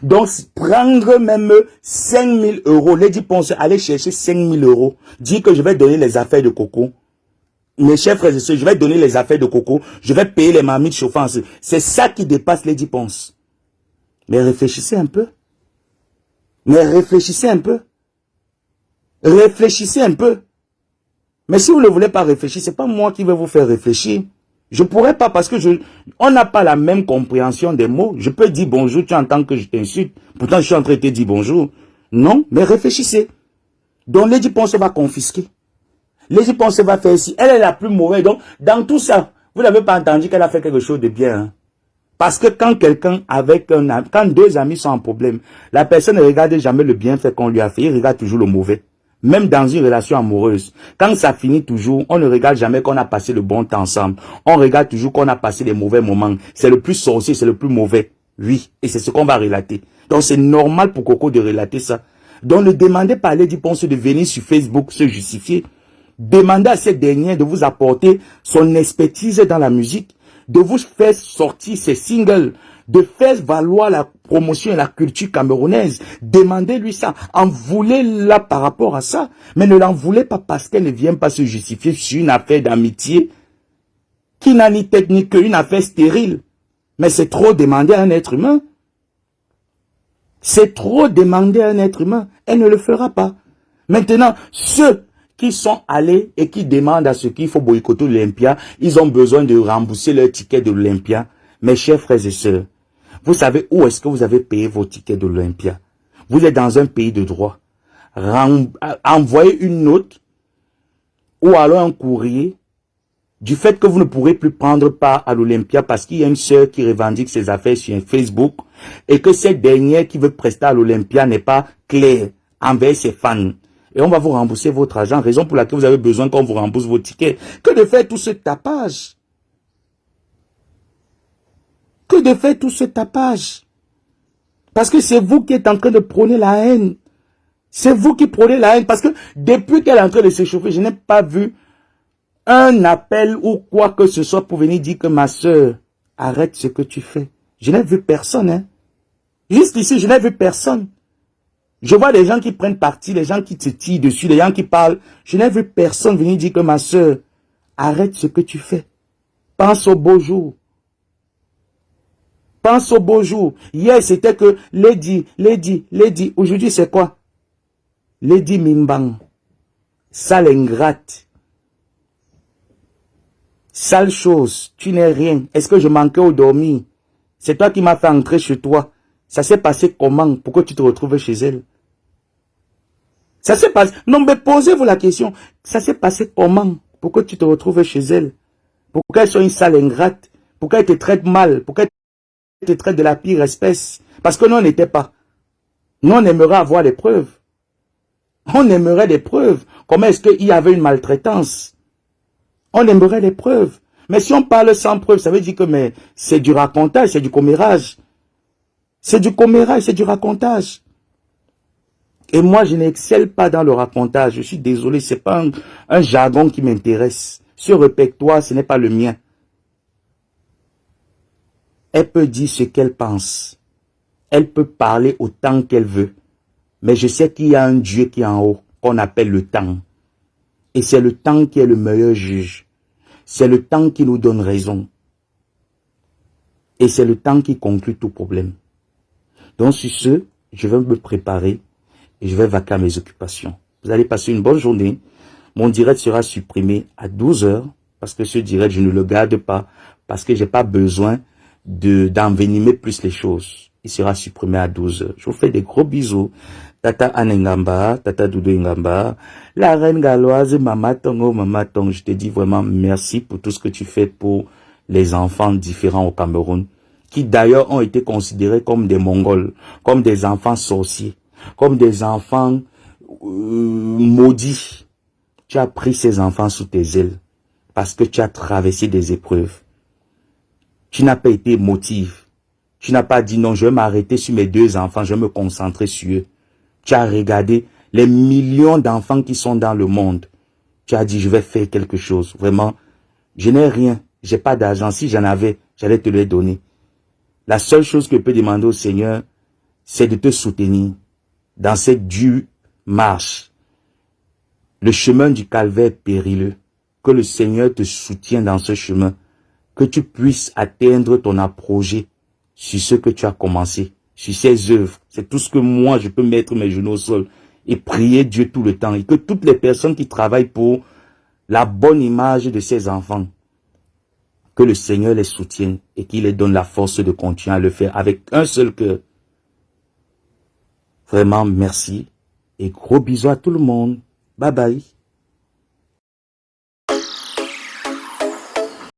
Donc, prendre même 5 000 euros, Lady Ponce, aller chercher 5 000 euros, dire que je vais donner les affaires de Coco. Mes chers frères et sœurs, je vais donner les affaires de Coco, je vais payer les marmites chauffantes. C'est ça qui dépasse les dépenses. Mais réfléchissez un peu. Mais réfléchissez un peu. Réfléchissez un peu. Mais si vous ne voulez pas réfléchir, c'est pas moi qui vais vous faire réfléchir. Je pourrais pas parce que on n'a pas la même compréhension des mots. Je peux dire bonjour, tu entends que je t'insulte. Pourtant, je suis en train de te dire bonjour. Non, mais réfléchissez. Donc, Lady Ponce va confisquer. Lady Ponce va faire ici. Elle est la plus mauvaise. Donc, dans tout ça, vous n'avez pas entendu qu'elle a fait quelque chose de bien. Hein? Parce que quand quelqu'un quand deux amis sont en problème, la personne ne regarde jamais le bienfait qu'on lui a fait. Il regarde toujours le mauvais. Même dans une relation amoureuse, quand ça finit toujours, on ne regarde jamais qu'on a passé le bon temps ensemble. On regarde toujours qu'on a passé des mauvais moments. C'est le plus sorcier, c'est le plus mauvais. Oui, et c'est ce qu'on va relater. Donc c'est normal pour Coco de relater ça. Donc ne demandez pas à Lady Ponce de venir sur Facebook se justifier. Demandez à cette dernière de vous apporter son expertise dans la musique, de vous faire sortir ses singles, de faire valoir la promotion et la culture camerounaise. Demandez-lui ça. En voulez-la par rapport à ça. Mais ne l'en voulez pas parce qu'elle ne vient pas se justifier sur une affaire d'amitié qui n'a ni tête ni queue, une affaire stérile. Mais c'est trop demander à un être humain. C'est trop demander à un être humain. Elle ne le fera pas. Maintenant, ceux qui sont allés et qui demandent à ce qu'il faut boycotter l'Olympia, ils ont besoin de rembourser leur ticket de l'Olympia. Mes chers frères et sœurs, vous savez où est-ce que vous avez payé vos tickets de l'Olympia? Vous êtes dans un pays de droit. Envoyez une note ou alors un courrier du fait que vous ne pourrez plus prendre part à l'Olympia parce qu'il y a une sœur qui revendique ses affaires sur Facebook et que cette dernière qui veut prester à l'Olympia n'est pas claire envers ses fans. Et on va vous rembourser votre argent, raison pour laquelle vous avez besoin qu'on vous rembourse vos tickets. Que de faire tout ce tapage? Que de faire tout ce tapage? Parce que c'est vous qui êtes en train de prôner la haine. C'est vous qui prônez la haine. Parce que depuis qu'elle est en train de s'échauffer, je n'ai pas vu un appel ou quoi que ce soit pour venir dire que ma soeur, arrête ce que tu fais. Je n'ai vu personne. Hein. Juste ici, je n'ai vu personne. Je vois des gens qui prennent parti, les gens qui se tirent dessus, les gens qui parlent. Je n'ai vu personne venir dire que ma soeur, arrête ce que tu fais. Pense au beau jour. Pense au beau jour. Hier, c'était que Lady. Aujourd'hui, c'est quoi? Lady Mimbang. Sale ingrate. Sale chose. Tu n'es rien. Est-ce que je manquais au dormir? C'est toi qui m'as fait entrer chez toi. Ça s'est passé comment? Pourquoi tu te retrouves chez elle? Ça s'est passé... Non, mais posez-vous la question. Ça s'est passé comment? Pourquoi tu te retrouves chez elle? Pourquoi elles sont une sale ingrate? Pourquoi elles te traitent mal? Pourquoi elles te traitent de la pire espèce? Parce que nous, on n'était pas. Nous, on aimerait avoir les preuves. On aimerait des preuves. Comment est-ce qu'il y avait une maltraitance? On aimerait des preuves. Mais si on parle sans preuve, ça veut dire que c'est du racontage, c'est du commérage. C'est du commérage, c'est du racontage. Et moi, je n'excelle pas dans le racontage. Je suis désolé, c'est pas un jargon qui m'intéresse. Ce répertoire, ce n'est pas le mien. Elle peut dire ce qu'elle pense. Elle peut parler autant qu'elle veut. Mais je sais qu'il y a un Dieu qui est en haut, qu'on appelle le temps. Et c'est le temps qui est le meilleur juge. C'est le temps qui nous donne raison. Et c'est le temps qui conclut tout problème. Donc sur ce, je vais me préparer et je vais vaquer à mes occupations. Vous allez passer une bonne journée. Mon direct sera supprimé à 12 h parce que ce direct, je ne le garde pas parce que j'ai pas besoin d'envenimer plus les choses. Il sera supprimé à 12 h. Je vous fais des gros bisous. Tata Anengamba, Tata Doudou Ngamba, la reine galloise, Mama Tongo, Mama Tong. Je te dis vraiment merci pour tout ce que tu fais pour les enfants différents au Cameroun, qui d'ailleurs ont été considérés comme des Mongols, comme des enfants sorciers, comme des enfants maudits. Tu as pris ces enfants sous tes ailes parce que tu as traversé des épreuves. Tu n'as pas été émotive. Tu n'as pas dit non, je vais m'arrêter sur mes deux enfants, je vais me concentrer sur eux. Tu as regardé les millions d'enfants qui sont dans le monde. Tu as dit, je vais faire quelque chose. Vraiment, je n'ai rien. J'ai pas d'argent. Si j'en avais, j'allais te le donner. La seule chose que je peux demander au Seigneur, c'est de te soutenir dans cette dure marche. Le chemin du calvaire est périlleux. que le Seigneur te soutienne dans ce chemin, que tu puisses atteindre ton apogée sur ce que tu as commencé, sur ces œuvres. C'est tout ce que moi, je peux mettre mes genoux au sol et prier Dieu tout le temps. Et que toutes les personnes qui travaillent pour la bonne image de ses enfants, que le Seigneur les soutienne et qu'il les donne la force de continuer à le faire avec un seul cœur. Vraiment, merci et gros bisous à tout le monde. Bye bye.